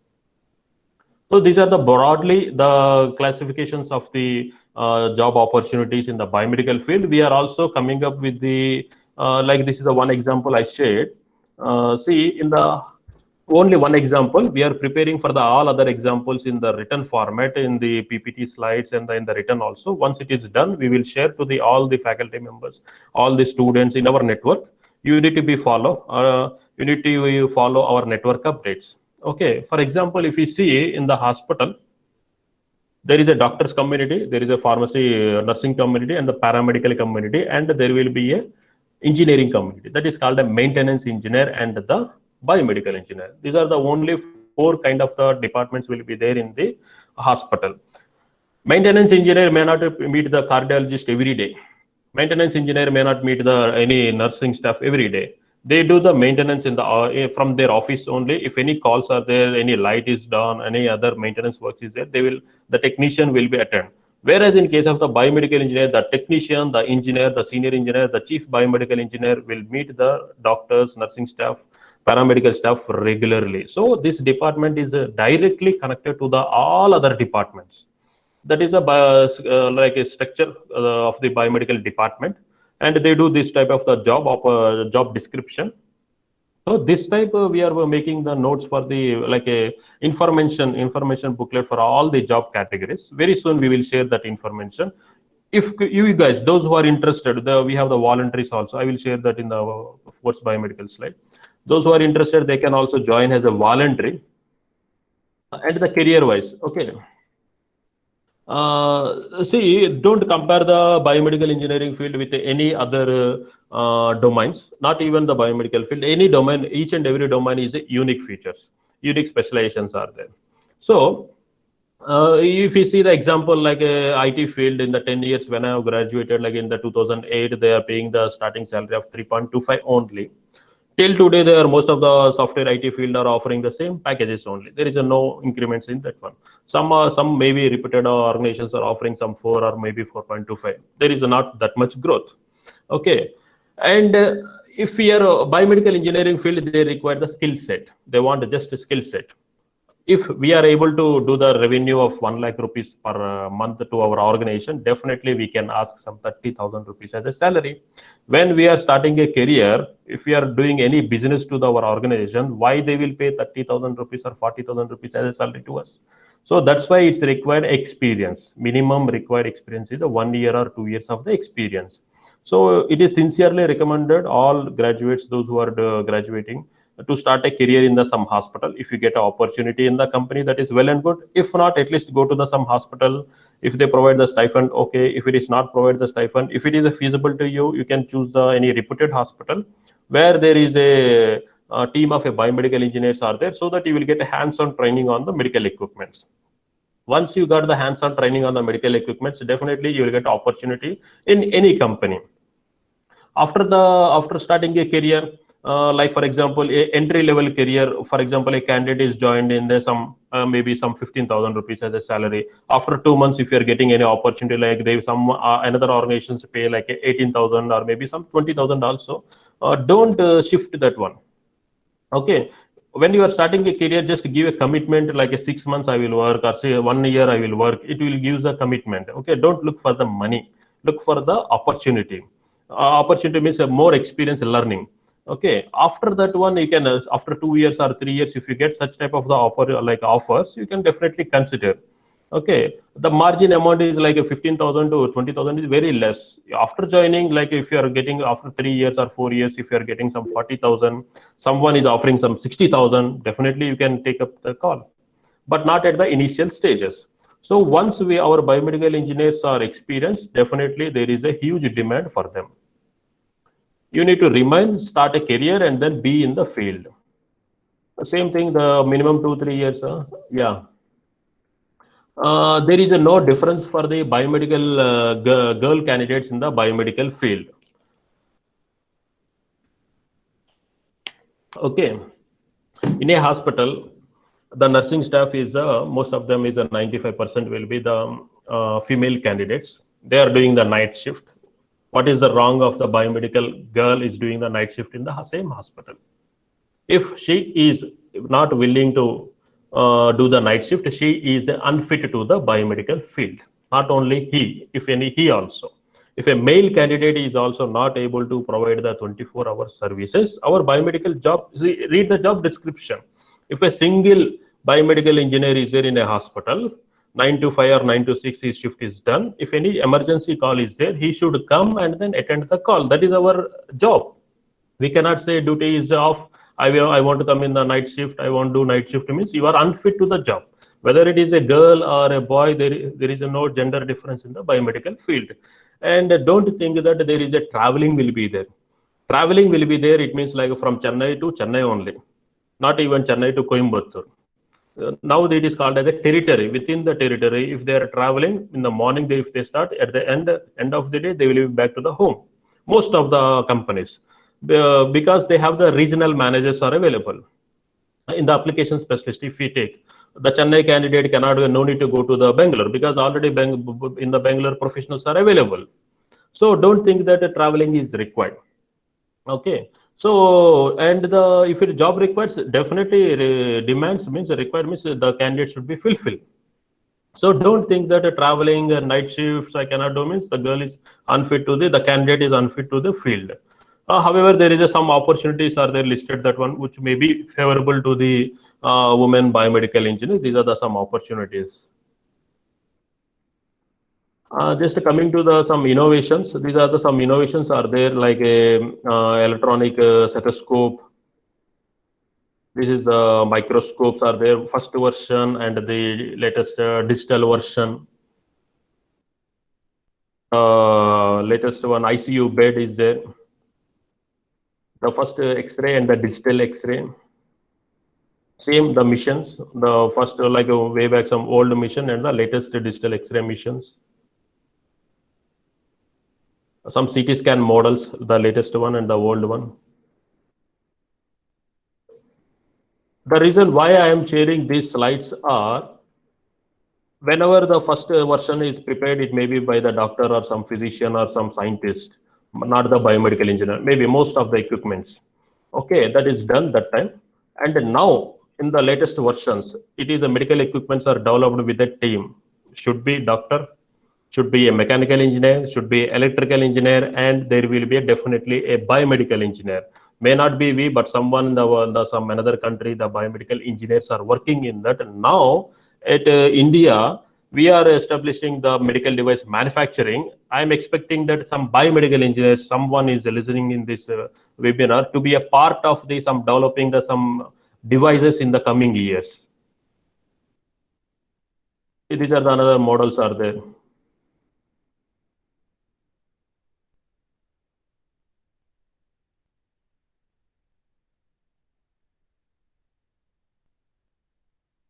So these are the broadly the classifications of the job opportunities in the biomedical field. We are also coming up with the like this is the one example I shared. See in the only one example, we are preparing for the all other examples in the written format in the PPT slides and in the written also. Once it is done, we will share to the all the faculty members, all the students in our network. You need to be you need to follow our network updates. Okay, for example, if you see in the hospital, there is a doctors community, there is a pharmacy nursing community, and the paramedical community, and there will be a engineering community that is called a maintenance engineer and the biomedical engineer. These are the only four kind of the departments will be there in the hospital. Maintenance engineer may not meet the cardiologist every day. Maintenance engineer may not meet the any nursing staff every day. They do the maintenance in the from their office only. If any calls are there, any light is done, any other maintenance work is there, they will the technician will be attend. Whereas in case of the biomedical engineer, the technician, the engineer, the senior engineer, the chief biomedical engineer will meet the doctors, nursing staff, paramedical staff regularly. So this department is directly connected to the all other departments. That is a like a structure of the biomedical department, and they do this type of the job description. So this type we are making the notes for the like a information booklet for all the job categories. Very soon we will share that information. If you guys, those who are interested, we have the voluntaries also. I will share that in the what's biomedical slide. Those who are interested, they can also join as a voluntary. And the career wise, okay. See, don't compare the biomedical engineering field with any other domains, not even the biomedical field. Any domain, each and every domain is a unique features, unique specializations are there. So, if you see the example like a IT field in the 10 years when I graduated, like in the 2008, they are paying the starting salary of 3.25 only. Till today, most of the software IT field are offering the same packages only. There is no increments in that one. Some maybe reputed organizations are offering some 4 or maybe 4.25. There is not that much growth. Okay, and if we are a biomedical engineering field, they require the skill set. They want just a skill set. If we are able to do the revenue of 1 lakh rupees per month to our organization, definitely we can ask some 30,000 rupees as a salary. When we are starting a career, if we are doing any business to our organization, why they will pay 30,000 rupees or 40,000 rupees as a salary to us? So that's why it's required experience. Minimum required experience is 1 year or 2 years of the experience. So it is sincerely recommended all graduates, those who are graduating, to start a career in the some hospital. If you get an opportunity in the company, that is well and good. If not, at least go to the some hospital. If they provide the stipend, okay. If it is not provide the stipend, if it is feasible to you, you can choose any reputed hospital where there is a team of a biomedical engineers are there, so that you will get a hands-on training on the medical equipments. Once you got the hands-on training on the medical equipments, definitely you will get opportunity in any company. After starting a career, like for example, a entry level career, for example, a candidate is joined in there some maybe some 15,000 rupees as a salary. After 2 months, if you are getting any opportunity, like they some another organizations pay like 18,000 or maybe some 20,000 also, don't shift that one. Okay, when you are starting a career, just give a commitment like a 6 months I will work, or say 1 year I will work. It will give the commitment. Okay, don't look for the money, look for the opportunity. Opportunity means a more experience learning. Okay, after that one, you can after 2 years or 3 years, if you get such type of the offers, you can definitely consider. Okay, the margin amount is like a 15,000 to 20,000 is very less. After joining, like if you are getting after 3 years or 4 years, if you are getting some 40,000, someone is offering some 60,000, definitely you can take up the call, but not at the initial stages. So once our biomedical engineers are experienced, definitely there is a huge demand for them. You need to remain, start a career, and then be in the field. Same thing, the minimum 2-3 years. Yeah. There is no difference for the biomedical girl candidates in the biomedical field. Okay, in a hospital, the nursing staff is most of them is 95% will be the female candidates. They are doing the night shift. What is the wrong of the biomedical girl is doing the night shift in the same hospital? If she is not willing to do the night shift, she is unfit to the biomedical field. Not only he, if any, he also. If a male candidate is also not able to provide the 24-hour services, our biomedical job, read the job description. If a single biomedical engineer is there in a hospital, 9 to 5 or 9 to 6, his shift is done. If any emergency call is there, he should come and then attend the call. That is our job. We cannot say duty is off. I want to come in the night shift. I want to do night shift means you are unfit to the job. Whether it is a girl or a boy, there is no gender difference in the biomedical field. And don't think that there is a traveling will be there. Traveling will be there. It means like from Chennai to Chennai only, not even Chennai to Coimbatore. Now it is called as a territory. Within the territory, if they are traveling in the morning, if they start, at the end of the day, they will be back to the home. Most of the companies, because they have the regional managers are available. In the application specialist, if we take the Chennai candidate cannot, no need to go to the Bangalore because already in the Bangalore professionals are available. So don't think that traveling is required. Okay. So, and if it job requires, definitely demands means required means the candidate should be fulfilled. So don't think that traveling night shifts I cannot do means the girl is unfit to the candidate is unfit to the field. However, there is some opportunities are there listed that one which may be favorable to the women biomedical engineers. These are some opportunities. Just coming to some innovations. These are some innovations are there like a electronic stethoscope. This is the microscopes are there, first version and the latest digital version. Latest one ICU bed is there. The first X-ray and the digital X-ray. Same the missions, the first like way back some old mission and the latest digital X-ray missions. Some CT scan models, the latest one and the old one. The reason why I am sharing these slides are, whenever the first version is prepared, it may be by the doctor or some physician or some scientist, not the biomedical engineer, maybe most of the equipments. Okay, that is done that time. And now in the latest versions, it is a medical equipments are developed with a team. Should be doctor, should be a mechanical engineer, should be electrical engineer, and there will be definitely a biomedical engineer. May not be we, but someone in the world, some another country, the biomedical engineers are working in that. Now at India, we are establishing the medical device manufacturing. I am expecting that some biomedical engineers, someone is listening in this webinar, to be a part of the some developing the some devices in the coming years. These are the another models are there.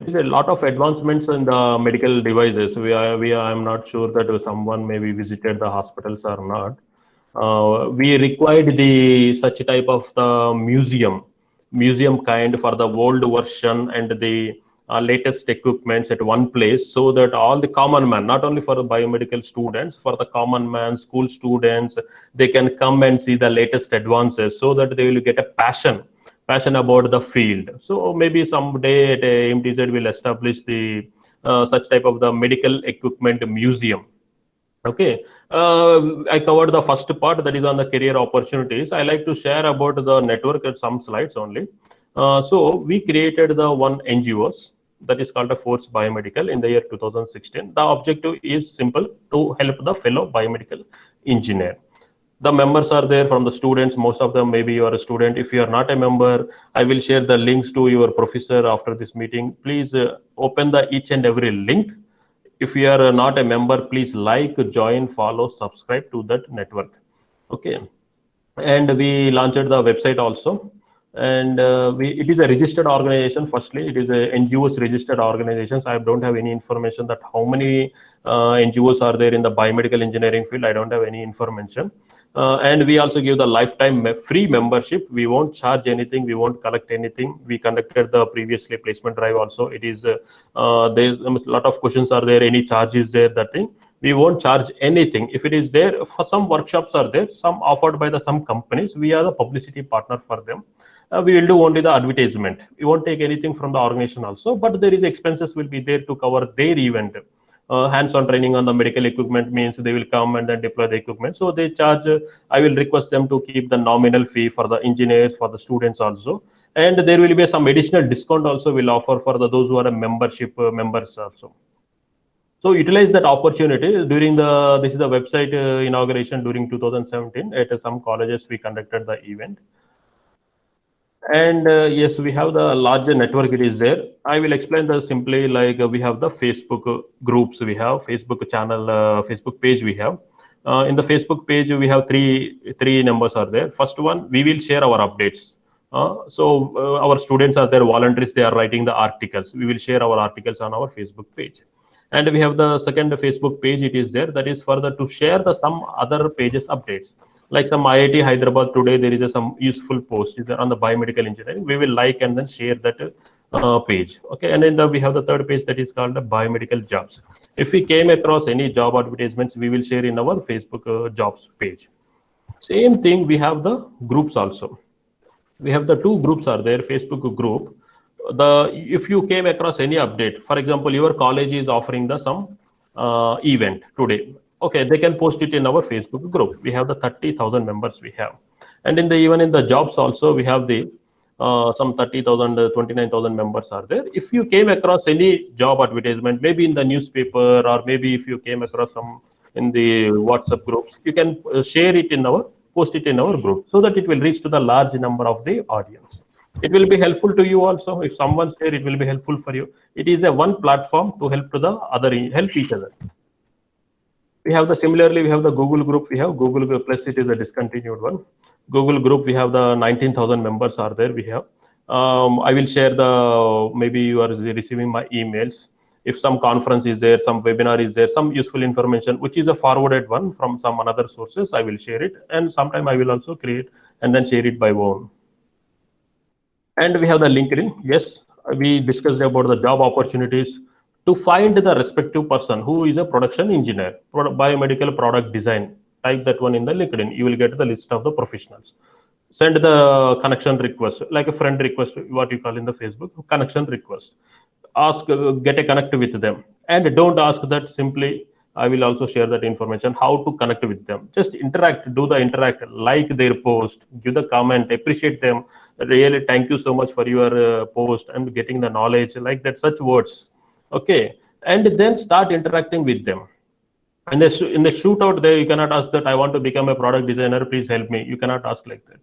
There is a lot of advancements in the medical devices. I'm not sure that someone maybe visited the hospitals or not. We required the such type of the museum kind for the old version and the latest equipments at one place, so that all the common man, not only for the biomedical students, for the common man, school students, they can come and see the latest advances, so that they will get a passion about the field. So maybe someday at MTZ will establish the such type of the medical equipment museum. Okay, I covered the first part, that is on the career opportunities. I like to share about the network at some slides only. So we created the one NGOs that is called a Force Biomedical in the year 2016. The objective is simple: to help the fellow biomedical engineer. The members are there from the students. Most of them, maybe you are a student. If you are not a member, I will share the links to your professor after this meeting. Please open the each and every link. If you are not a member, please like, join, follow, subscribe to that network. Okay. And we launched the website also. And it is a registered organization. Firstly, it is a NGOs registered organizations. I don't have any information that how many NGOs are there in the biomedical engineering field. I don't have any information. And we also give the lifetime free membership. We won't charge anything. We won't collect anything. We conducted the previously placement drive also. It is there's a lot of questions are there. Any charges there? That thing We won't charge anything. If it is there, for some workshops are there, some offered by the some companies, we are the publicity partner for them. We will do only the advertisement. We won't take anything from the organization also, but there is expenses will be there to cover their event. Hands-on training on the medical equipment means they will come and then deploy the equipment. So they charge, I will request them to keep the nominal fee for the engineers, for the students also. And there will be some additional discount also will offer for those who are a membership members also. So utilize that opportunity during this is the website inauguration during 2017 at some colleges we conducted the event. And yes, we have the larger network, it is there. I will explain the simply like we have the Facebook groups, we have Facebook channel, Facebook page we have. In the Facebook page, we have three numbers are there. First one, we will share our updates. Our students are there, volunteers, they are writing the articles. We will share our articles on our Facebook page. And we have the second Facebook page, it is there, that is further to share the some other pages updates. Like some IIT Hyderabad today, there is some useful post on the biomedical engineering. We will like and then share that page. Okay, and then we have the third page that is called the biomedical jobs. If we came across any job advertisements, we will share in our Facebook jobs page. Same thing, we have the groups also. We have the two groups are there, Facebook group. If you came across any update, for example, your college is offering some event today. Okay, they can post it in our Facebook group. We have the 30,000 members we have. And even in the jobs also, we have the some 30,000, 29,000 members are there. If you came across any job advertisement, maybe in the newspaper, or maybe if you came across some in the WhatsApp groups, you can share it in post it in our group so that it will reach to the large number of the audience. It will be helpful to you also. If someone share, it will be helpful for you. It is a one platform to help to the other, help each other. We have similarly, we have the Google group. We have Google Group Plus, it is a discontinued one. Google group, we have the 19,000 members are there. We have, I will share maybe you are receiving my emails. If some conference is there, some webinar is there, some useful information, which is a forwarded one from some another sources, I will share it. And sometime I will also create and then share it by own. And we have the LinkedIn. Yes, we discussed about the job opportunities. To find the respective person who is a production engineer, biomedical product design, type that one in the LinkedIn. You will get the list of the professionals. Send the connection request, like a friend request, what you call in the Facebook, connection request. Ask, get a connect with them. And don't ask that simply, I will also share that information, how to connect with them. Just interact, do the interact, like their post, give the comment, appreciate them. Really, thank you so much for your post and getting the knowledge, like that, such words. Okay, and then start interacting with them. And in the shootout there, you cannot ask that I want to become a product designer, please help me. You cannot ask like that,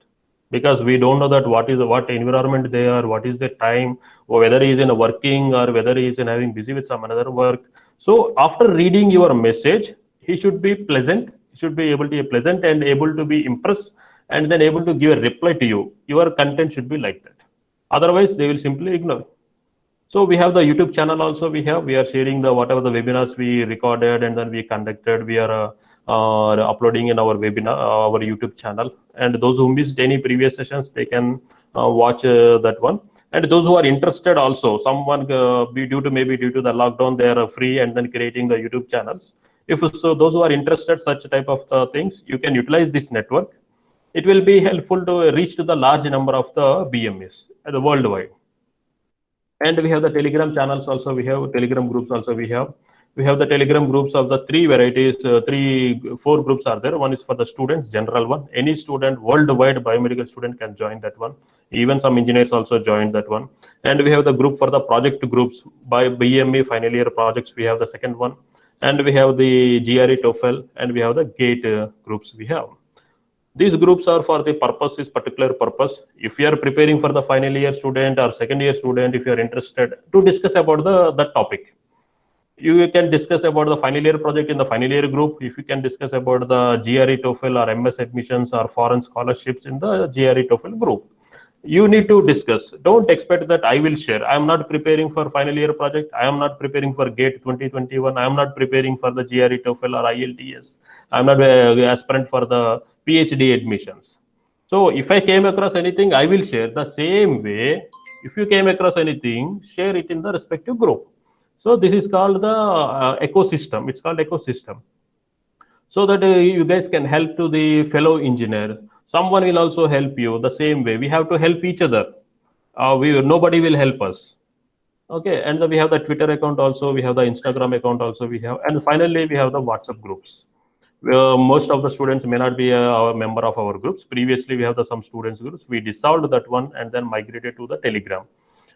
because we don't know that what environment they are, what is the time, or whether he is in a working or whether he is in having busy with some another work. So after reading your message, he should be pleasant, he should be able to be pleasant and able to be impressed, and then able to give a reply to you. Your content should be like that. Otherwise, they will simply ignore. So we have the YouTube channel also. We are sharing whatever the webinars we recorded and then we conducted. We are uploading in our webinar, our YouTube channel. And those who missed any previous sessions, they can watch that one. And those who are interested also, someone maybe due to the lockdown, they are free and then creating the YouTube channels. If so, those who are interested such type of things, you can utilize this network. It will be helpful to reach to the large number of the BMS worldwide. And we have the Telegram channels also. We have Telegram groups also. We have the Telegram groups of the three varieties. 4 groups are there. One is for the students, general one. Any student worldwide, biomedical student can join that one. Even some engineers also join that one. And we have the group for the project groups by BME final year projects. We have the second one. And we have the GRE TOEFL, and we have the GATE groups we have. These groups are for the purpose, particular purpose. If you are preparing for the final year student or second year student, if you are interested to discuss about that topic, you can discuss about the final year project in the final year group. If you can discuss about the GRE TOEFL or MS admissions or foreign scholarships in the GRE TOEFL group, you need to discuss. Don't expect that I will share. I am not preparing for final year project. I am not preparing for GATE 2021. I am not preparing for the GRE TOEFL or IELTS. I am not aspirant for the PhD admissions. So if I came across anything, I will share. The same way, if you came across anything, share it in the respective group. So this is called the ecosystem. It's called ecosystem. So that you guys can help to the fellow engineer. Someone will also help you the same way. We have to help each other. Nobody will help us. Okay, and then we have the Twitter account also. We have the Instagram account also. We have, and finally we have the WhatsApp groups. Most of the students may not be a member of our groups. Previously, we have the some students groups. We dissolved that one and then migrated to the Telegram.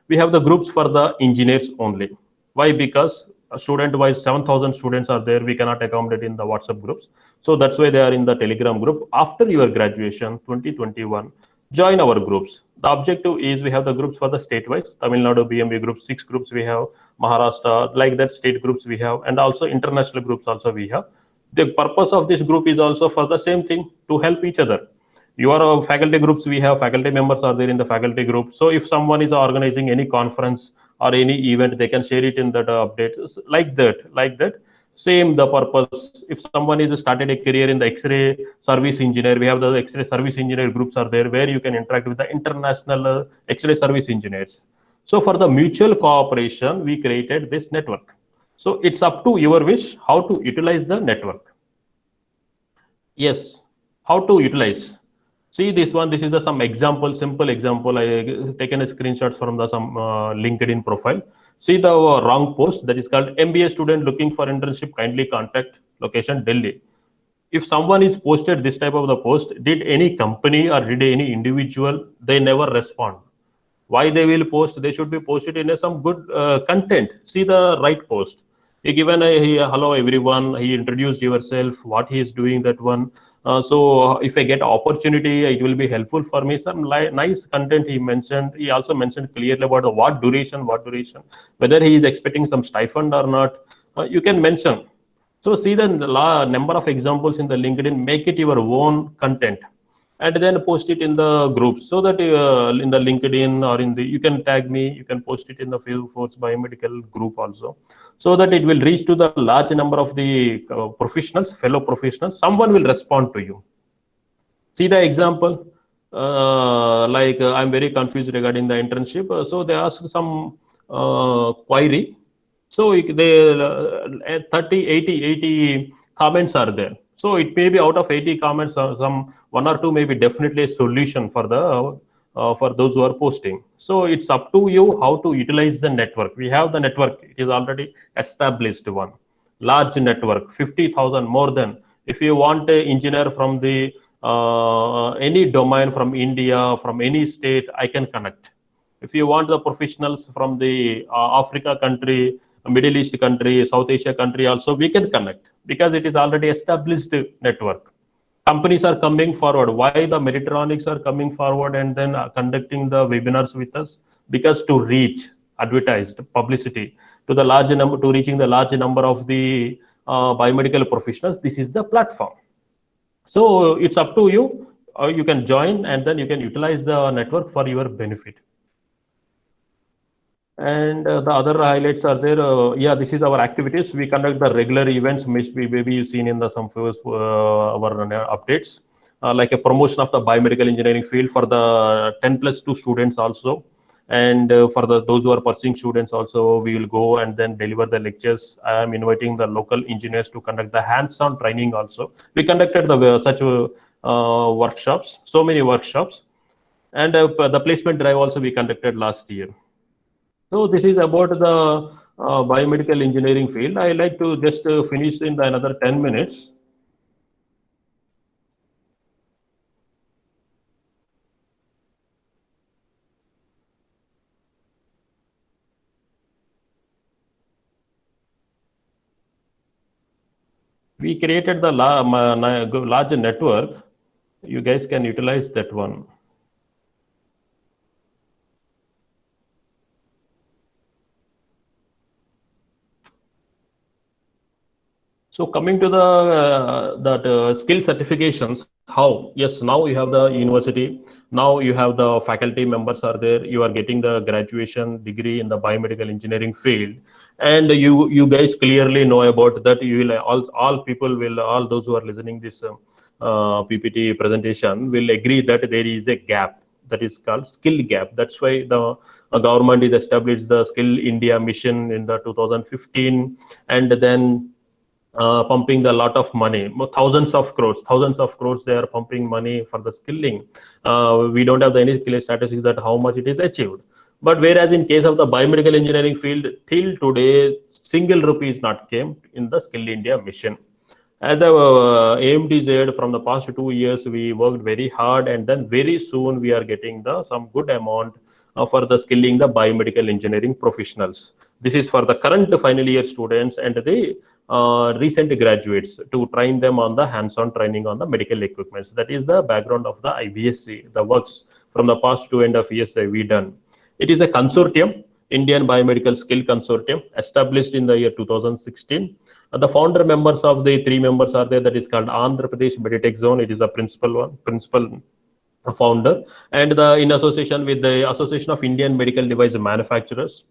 We have the groups for the engineers only. Why? Because student wise 7,000 students are there. We cannot accommodate in the WhatsApp groups. So that's why they are in the Telegram group. After your graduation 2021, join our groups. The objective is we have the groups for the state wise. Tamil Nadu BMB group, 6 groups we have. Maharashtra, like that, state groups we have, and also international groups also we have. The purpose of this group is also for the same thing, to help each other. Your faculty groups, we have faculty members are there in the faculty group. So if someone is organizing any conference or any event, they can share it in that update, like that. Same the purpose. If someone is started a career in the X-ray service engineer, we have the X-ray service engineer groups are there where you can interact with the international X-ray service engineers. So for the mutual cooperation, we created this network. So it's up to your wish how to utilize the network. Yes, how to utilize. See this one. This is some example, simple example. I taken a screenshot from the some LinkedIn profile. See the wrong post that is called MBA student looking for internship. Kindly contact location Delhi. If someone is posted this type of the post, did any company or did any individual? They never respond. Why they will post? They should be posted in some good content. See the right post. He given hello everyone. He introduced yourself. What he is doing, that one. So if I get opportunity, it will be helpful for me. Some nice content he mentioned. He also mentioned clearly about the what duration, whether he is expecting some stipend or not. You can mention. So see the number of examples in the LinkedIn. Make it your own content and then post it in the groups, so that in the LinkedIn or in the, you can tag me, you can post it in the Fieldforce Biomedical group also, so that it will reach to the large number of the professionals, fellow professionals. Someone will respond to you. See the example, I'm very confused regarding the internship. So they asked some query. So they 30, 80 comments are there. So it may be out of 80 comments, some one or two may be definitely a solution for the for those who are posting. So it's up to you how to utilize the network. We have the network; it is already established one, large network, 50,000 more than. If you want an engineer from the any domain from India, from any state, I can connect. If you want the professionals from the Africa country, Middle East country, South Asia country also, we can connect because it is already established network. Companies are coming forward. Why the Meritronics are coming forward and then conducting the webinars with us? Because to reach, advertised, publicity to the large number, to reaching the large number of the biomedical professionals. This is the platform. So it's up to you. You can join and then you can utilize the network for your benefit. And the other highlights are there. Yeah, this is our activities. We conduct the regular events. Maybe you've seen in the some first our updates, like a promotion of the biomedical engineering field for the 10+2 students also. And for those who are pursuing students also, we will go and then deliver the lectures. I am inviting the local engineers to conduct the hands-on training also. We conducted the such workshops, so many workshops. And the placement drive also we conducted last year. So this is about the biomedical engineering field. I like to just finish in another 10 minutes. We created the large network. You guys can utilize that one. So coming to the skill certifications, how? Yes, now you have the university. Now you have the faculty members are there. You are getting the graduation degree in the biomedical engineering field, and you guys clearly know about that. You will all people will, all those who are listening this PPT presentation will agree that there is a gap that is called skill gap. That's why the government is established the Skill India mission in the 2015, and then pumping a lot of money, thousands of crores they are pumping money for the skilling. We don't have any clear statistics that how much it is achieved. But whereas in case of the biomedical engineering field, till today, single rupee is not came in the Skill India mission. As the AMD said, from the past 2 years, we worked very hard, and then very soon we are getting the some good amount for the skilling the biomedical engineering professionals. This is for the current final year students and the recent graduates to train them on the hands-on training on the medical equipments. That is the background of the IBSC, the works from the past 2.5 years that we done. It is a consortium, Indian Biomedical Skill Consortium, established in the year 2016. The founder members of the 3 members are there. That is called Andhra Pradesh Meditech Zone. It is the principal founder, and in association with the Association of Indian Medical Device Manufacturers.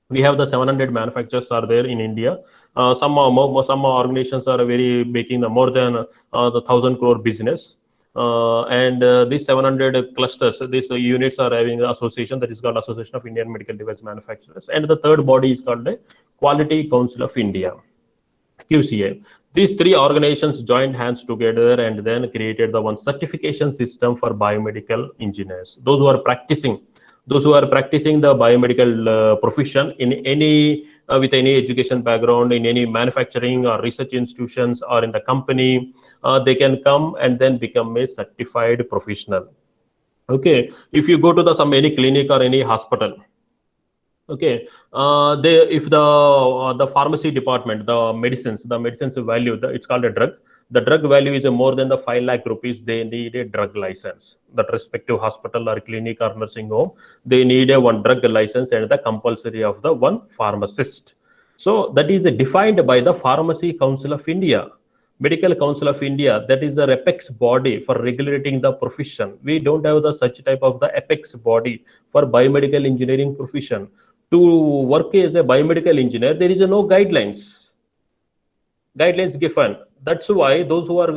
We have the 700 manufacturers are there in India. Some organizations are very making the more than the 1,000 crore business. And these 700 clusters, these units are having an association that is called Association of Indian Medical Device Manufacturers. And the third body is called the Quality Council of India, QCA. These 3 organizations joined hands together and then created the one certification system for biomedical engineers. Those who are practicing the biomedical profession in any with any education background, in any manufacturing or research institutions or in the company, they can come and then become a certified professional. Okay, if you go to any clinic or any hospital, okay, if the pharmacy department, the medicines value, it's called a drug. The drug value is more than the 5 lakh rupees. They need a drug license. That respective hospital or clinic or nursing home, they need a one drug license and the compulsory of the one pharmacist. So that is defined by the Pharmacy Council of India, Medical Council of India. That is the apex body for regulating the profession. We don't have the such type of the apex body for biomedical engineering profession. To work as a biomedical engineer, there is no guidelines given. That's why those who are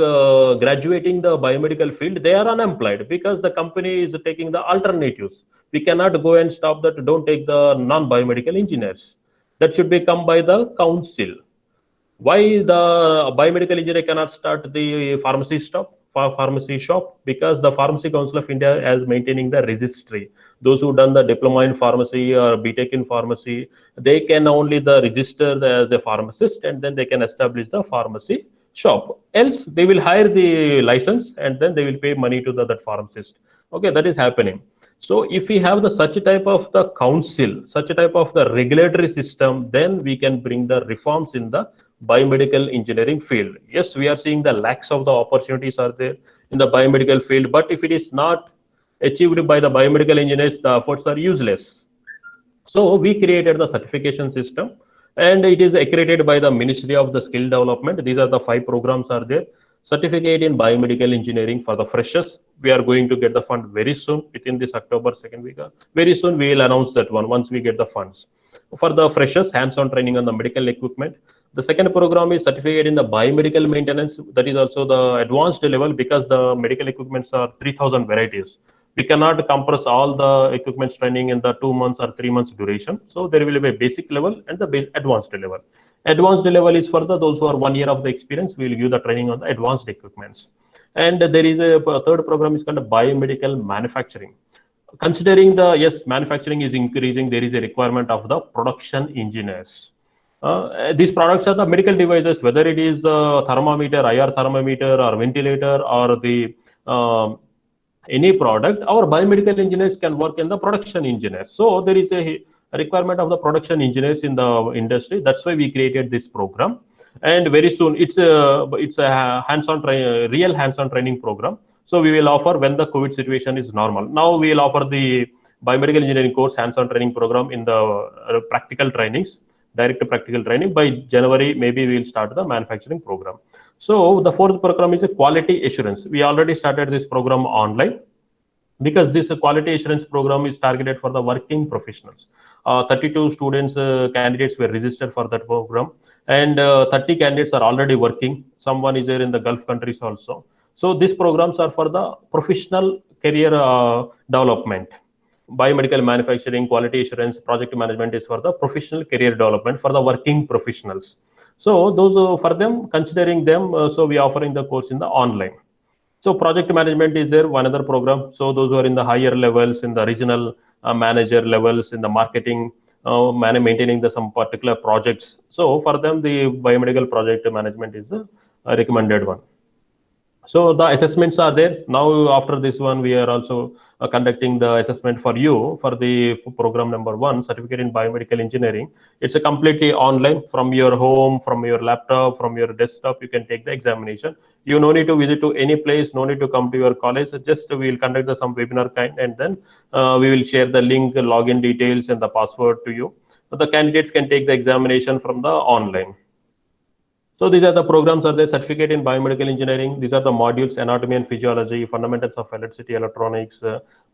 graduating the biomedical field, they are unemployed because the company is taking the alternatives. We cannot go and stop that. Don't take the non-biomedical engineers. That should be come by the council. Why the biomedical engineer cannot start the pharmacy shop? Because the Pharmacy Council of India is maintaining the registry. Those who done the diploma in pharmacy or BTech in pharmacy, they can only register as a pharmacist, and then they can establish the pharmacy shop. Else they will hire the license and then they will pay money to that pharmacist. Okay, that is happening. So if we have the such type of the council, such type of the regulatory system, then we can bring the reforms in the biomedical engineering field. Yes, we are seeing the lakhs of the opportunities are there in the biomedical field, but if it is not achieved by the biomedical engineers, the efforts are useless. So we created the certification system, and it is accredited by the Ministry of the Skill Development. These are the 5 programs are there. Certificate in biomedical engineering for the freshers. We are going to get the fund very soon, within this October 2nd week. Very soon we will announce that one once we get the funds. For the freshers, hands-on training on the medical equipment. The second program is certificate in the biomedical maintenance. That is also the advanced level, because the medical equipments are 3,000 varieties. We cannot compress all the equipment training in the 2 months or 3 months duration. So there will be a basic level and the advanced level. Advanced level is for those who are 1 year of the experience. We will give the training on the advanced equipments. And there is a third program is called biomedical manufacturing. Considering yes, manufacturing is increasing, there is a requirement of the production engineers. These products are the medical devices, whether it is thermometer, IR thermometer, or ventilator, or the any product. Our biomedical engineers can work in the production engineers. So there is a requirement of the production engineers in the industry. That's why we created this program. And very soon it's a hands-on real hands-on training program. So we will offer when the COVID situation is normal. Now we will offer the biomedical engineering course hands-on training program in the practical trainings, direct practical training. By January, maybe we will start the manufacturing program. So the fourth program is a quality assurance. We already started this program online, because this quality assurance program is targeted for the working professionals. 32 students, candidates were registered for that program, and 30 candidates are already working. Someone is there in the Gulf countries also. So these programs are for the professional career development. biomedical manufacturing, quality assurance, project management is for the professional career development for the working professionals. So those for them, considering them, so we offering the course in the online. So project management is there, one other program. So those who are in the higher levels, in the regional manager levels, in the marketing, maintaining the some particular projects. So for them, the biomedical project management is the recommended one. So the assessments are there. Now after this one, we are also conducting the assessment for you for the program number 1, certificate in biomedical engineering. It's a completely online from your home, from your laptop, from your desktop. You can take the examination. You no need to visit to any place, no need to come to your college. Just we will conduct some webinar kind, and then we will share the link, login details, and the password to you. So the candidates can take the examination from the online. So these are the programs are there, certificate in biomedical engineering. These are the modules, anatomy and physiology, fundamentals of electricity, electronics,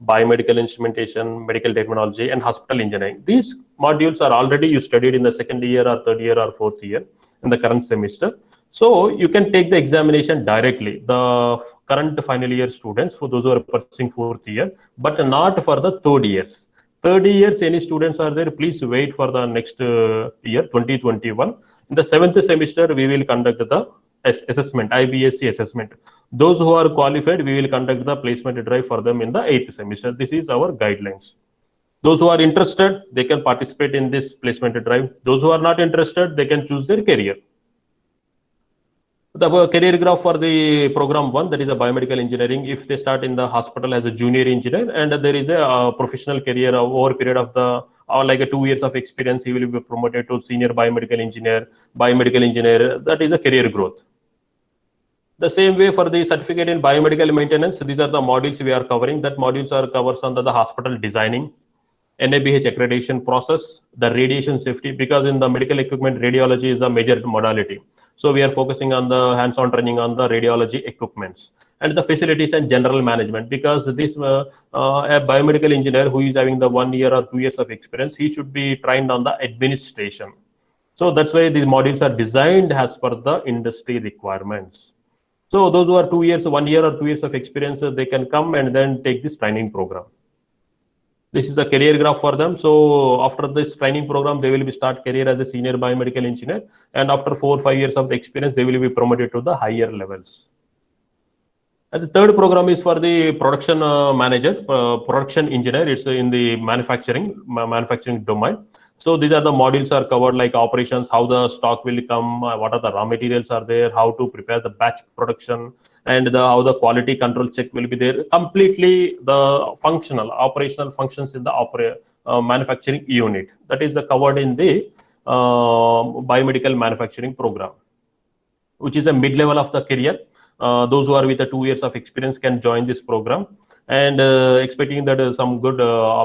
biomedical instrumentation, medical technology, and hospital engineering. These modules are already you studied in the second year or third year or fourth year in the current semester. So you can take the examination directly. The current final year students, for those who are pursuing fourth year, but not for the third years. Third years, any students are there, please wait for the next year, 2021. In the 7th semester, we will conduct the assessment, IBSc assessment. Those who are qualified, we will conduct the placement drive for them in the 8th semester. This is our guidelines. Those who are interested, they can participate in this placement drive. Those who are not interested, they can choose their career. The career graph for the program 1, that is a biomedical engineering. If they start in the hospital as a junior engineer, and there is a professional career over period of the like a 2 years of experience, he will be promoted to senior biomedical engineer. That is a career growth. The same way for the certificate in biomedical maintenance, these are the modules we are covering. That modules are covers under the hospital designing, NABH accreditation process, the radiation safety, because in the medical equipment, radiology is a major modality. So we are focusing on the hands-on training on the radiology equipments and the facilities and general management, because this a biomedical engineer who is having the 1 year or 2 years of experience, he should be trained on the administration. So that's why these modules are designed as per the industry requirements. So those who are 2 years, 1 year or 2 years of experience, they can come and then take this training program. This is the career graph for them. So after this training program, they will be start career as a senior biomedical engineer, and after 4 or 5 years of the experience, they will be promoted to the higher levels. And the third program is for the production manager, production engineer. It's in the manufacturing domain. So these are the modules are covered like operations, how the stock will come, what are the raw materials are there, how to prepare the batch production, and how the quality control check will be there. Completely the functional, operational functions in the manufacturing unit. That is covered in the biomedical manufacturing program, which is a mid-level of the career. Those who are with 2 years of experience can join this program, and expecting that some good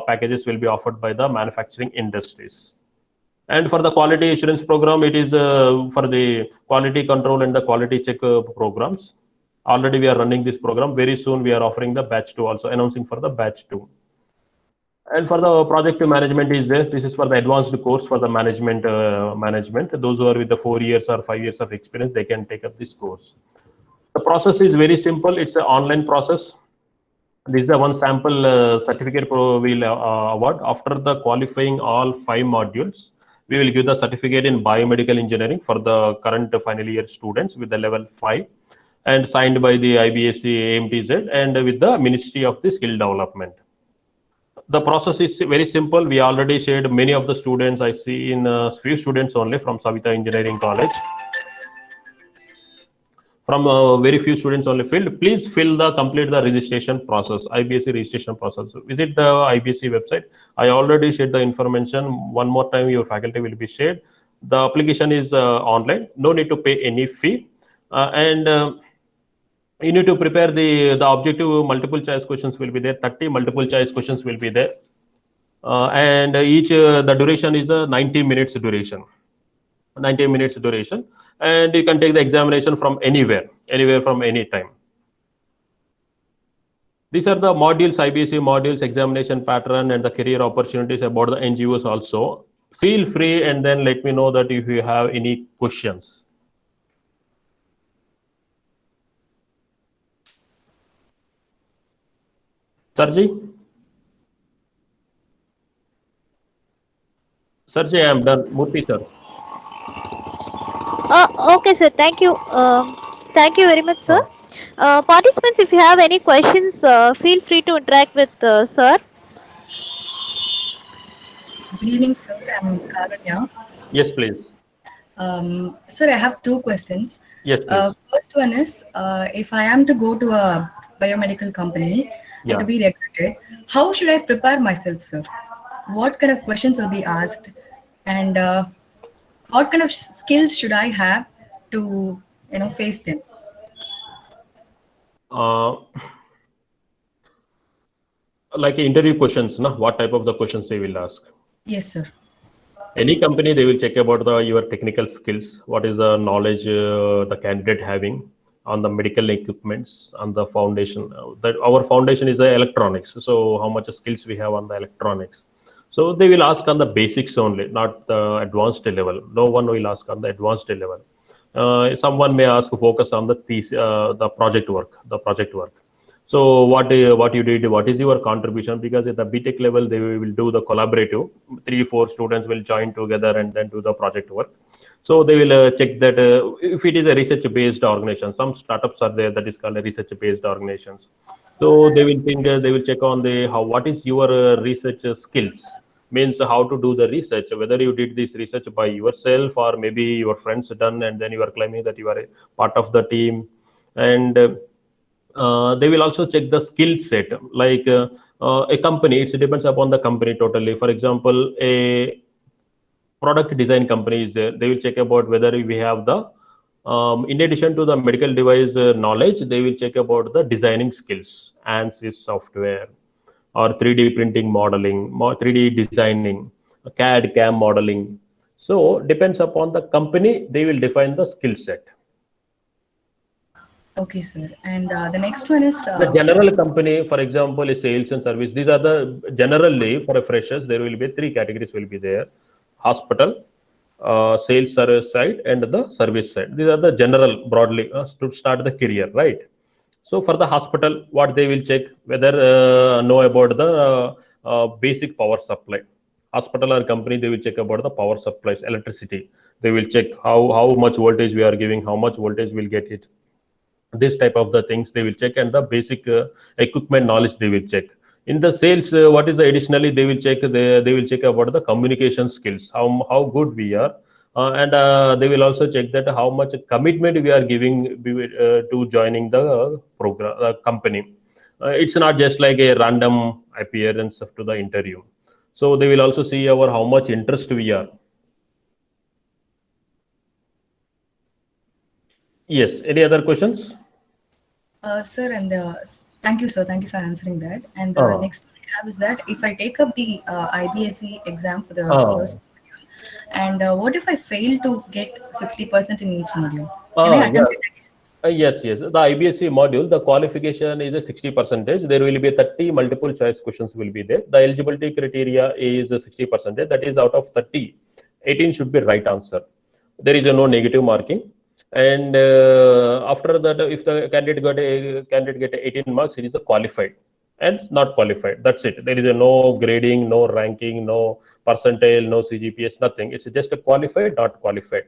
packages will be offered by the manufacturing industries. And for the quality assurance program, it is for the quality control and the quality check programs. Already we are running this program. Very soon we are offering the batch 2, also announcing for the batch 2. And for the project management is there. This is for the advanced course for the management. Those who are with the 4 years or 5 years of experience, they can take up this course. The process is very simple. It's an online process. This is the one sample certificate we'll award. After the qualifying all 5 modules, we will give the certificate in biomedical engineering for the current final year students with the level 5, and signed by the IBSc AMTZ and with the Ministry of the Skill Development. The process is very simple. We already shared many of the students. I see in few students only from Savita Engineering College. From very few students only filled. Please complete the registration process, IBSc registration process. Visit the IBSc website. I already shared the information. One more time, your faculty will be shared. The application is online. No need to pay any fee. And you need to prepare the objective multiple choice questions will be there. 30 multiple choice questions will be there. And each the duration is 90 minutes duration. 90 minutes duration, and you can take the examination from anywhere from any time. These are the modules, IBSc modules, examination pattern, and the career opportunities about the NGOs also. Feel free and then let me know that if you have any questions. Sarji? Sarji, I am done. Murthy sir. Okay, sir. Thank you. Thank you very much, sir. Uh, Participants, if you have any questions, feel free to interact with sir. Good evening, sir. I'm Karunya. yes, please. Sir, I have two questions. Yes, please. First one is, if I am to go to a biomedical company and to Yeah. be recruited, how should I prepare myself, sir? What kind of questions will be asked, and what kind of skills should I have to, face them? Uh, like interview questions, na? What type of the questions they will ask? Yes, sir. Any company, they will check about your technical skills. What is the knowledge the candidate having on the medical equipments, on the foundation. That our foundation is the electronics. So how much skills we have on the electronics. So they will ask on the basics only, not the advanced level. No one will ask on the advanced level. Someone may ask focus on the the project work, So what you did, what is your contribution? Because at the BTech level, they will do the collaborative. 3-4 students will join together and then do the project work. So they will check that if it is a research-based organization. Some startups are there that is called a research-based organizations. So they will think they will check on the what is your research skills, means how to do the research, whether you did this research by yourself or maybe your friends done and then you are claiming that you are a part of the team. And they will also check the skill set, like a company, it depends upon the company totally. For example, a product design company is there, they will check about whether we have the in addition to the medical device knowledge, they will check about the designing skills, ANSYS software or 3D printing modeling, 3D designing, CAD CAM modeling. So depends upon the company, they will define the skill set. Okay, sir. And the next one is, The general company, for example, is sales and service. These are the generally for a freshers, there will be 3 categories will be there: hospital, sales service side, and the service side. These are the general broadly to start the career, right? So for the hospital, what they will check whether know about the basic power supply. Hospital or company, they will check about the power supplies, electricity. They will check how much voltage we are giving, how much voltage will get it, this type of the things they will check, and the basic equipment knowledge they will check. In the sales, what is the additionally they will check, they will check about the communication skills, how good we are, and they will also check that how much commitment we are giving to joining the program company. It's not just like a random appearance to the interview. So they will also see our how much interest we are. Yes, any other questions? sir, and thank you, sir. Thank you for answering that. And the uh, next one I have is that if I take up the IBSE exam for the uh, first module, and what if I fail to get 60% in each module? Can I yeah. attempt it again? Yes. The IBSC module, the qualification is a 60%. There will be 30 multiple choice questions will be there. The eligibility criteria is 60%. That is out of 30, 18 should be right answer. There is no negative marking. And after that, if the candidate get 18 marks, it is a qualified and not qualified. That's it. There is no grading, no ranking, no percentile, no CGPS, nothing. It's just a qualified, not qualified.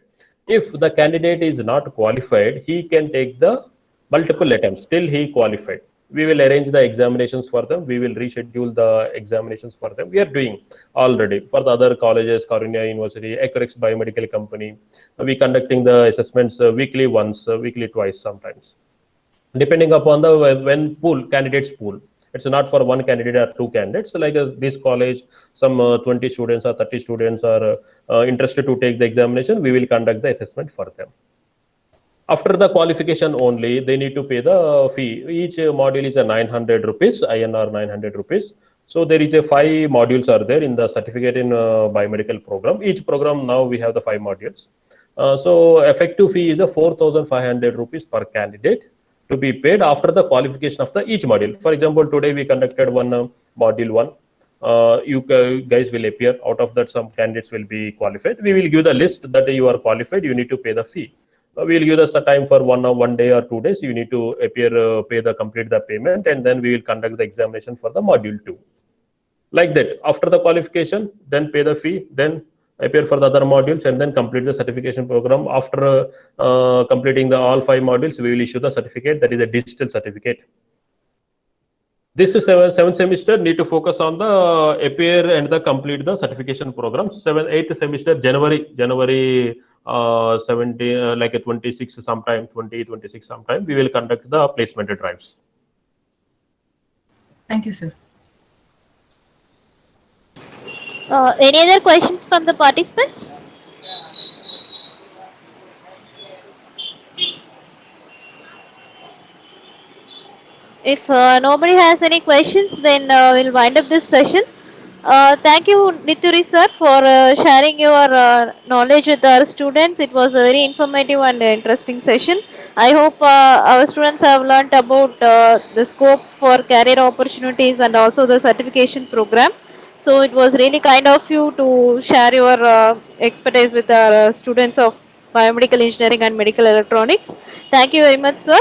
If the candidate is not qualified, he can take the multiple attempts till he qualified. We will arrange the examinations for them. We will reschedule the examinations for them. We are doing already for the other colleges, Karunya University, Ecorex Biomedical Company. We conducting the assessments weekly once, weekly twice sometimes, depending upon the when pool candidates pool. It's not for one candidate or two candidates. So like this college, some 20 students or 30 students are interested to take the examination, we will conduct the assessment for them. After the qualification only, they need to pay the fee. Each module is a 900 rupees, INR 900 rupees. So there is a 5 modules are there in the certificate in biomedical program. Each program now we have the 5 modules. So effective fee is a 4,500 rupees per candidate to be paid after the qualification of the each module. For example, today we conducted one module 1. You guys will appear. Out of that, some candidates will be qualified. We will give the list that you are qualified. You need to pay the fee. We will give us a time for 1 day or 2 days. You need to appear, complete the payment, and then we will conduct the examination for the module 2. Like that. After the qualification, then pay the fee. Then appear for the other modules, and then complete the certification program. After completing the all 5 modules, we will issue the certificate, that is a digital certificate. This is seventh semester need to focus on the appear and the complete the certification program. 8th semester January 17 like a 26 sometime 2026 sometime we will conduct the placement drives. Thank you, sir. Any other questions from the participants? If nobody has any questions, then we'll wind up this session. Thank you, Nituri sir, for sharing your knowledge with our students. It was a very informative and interesting session. I hope our students have learnt about the scope for career opportunities and also the certification program. So it was really kind of you to share your expertise with our students of biomedical engineering and medical electronics. Thank you very much, sir.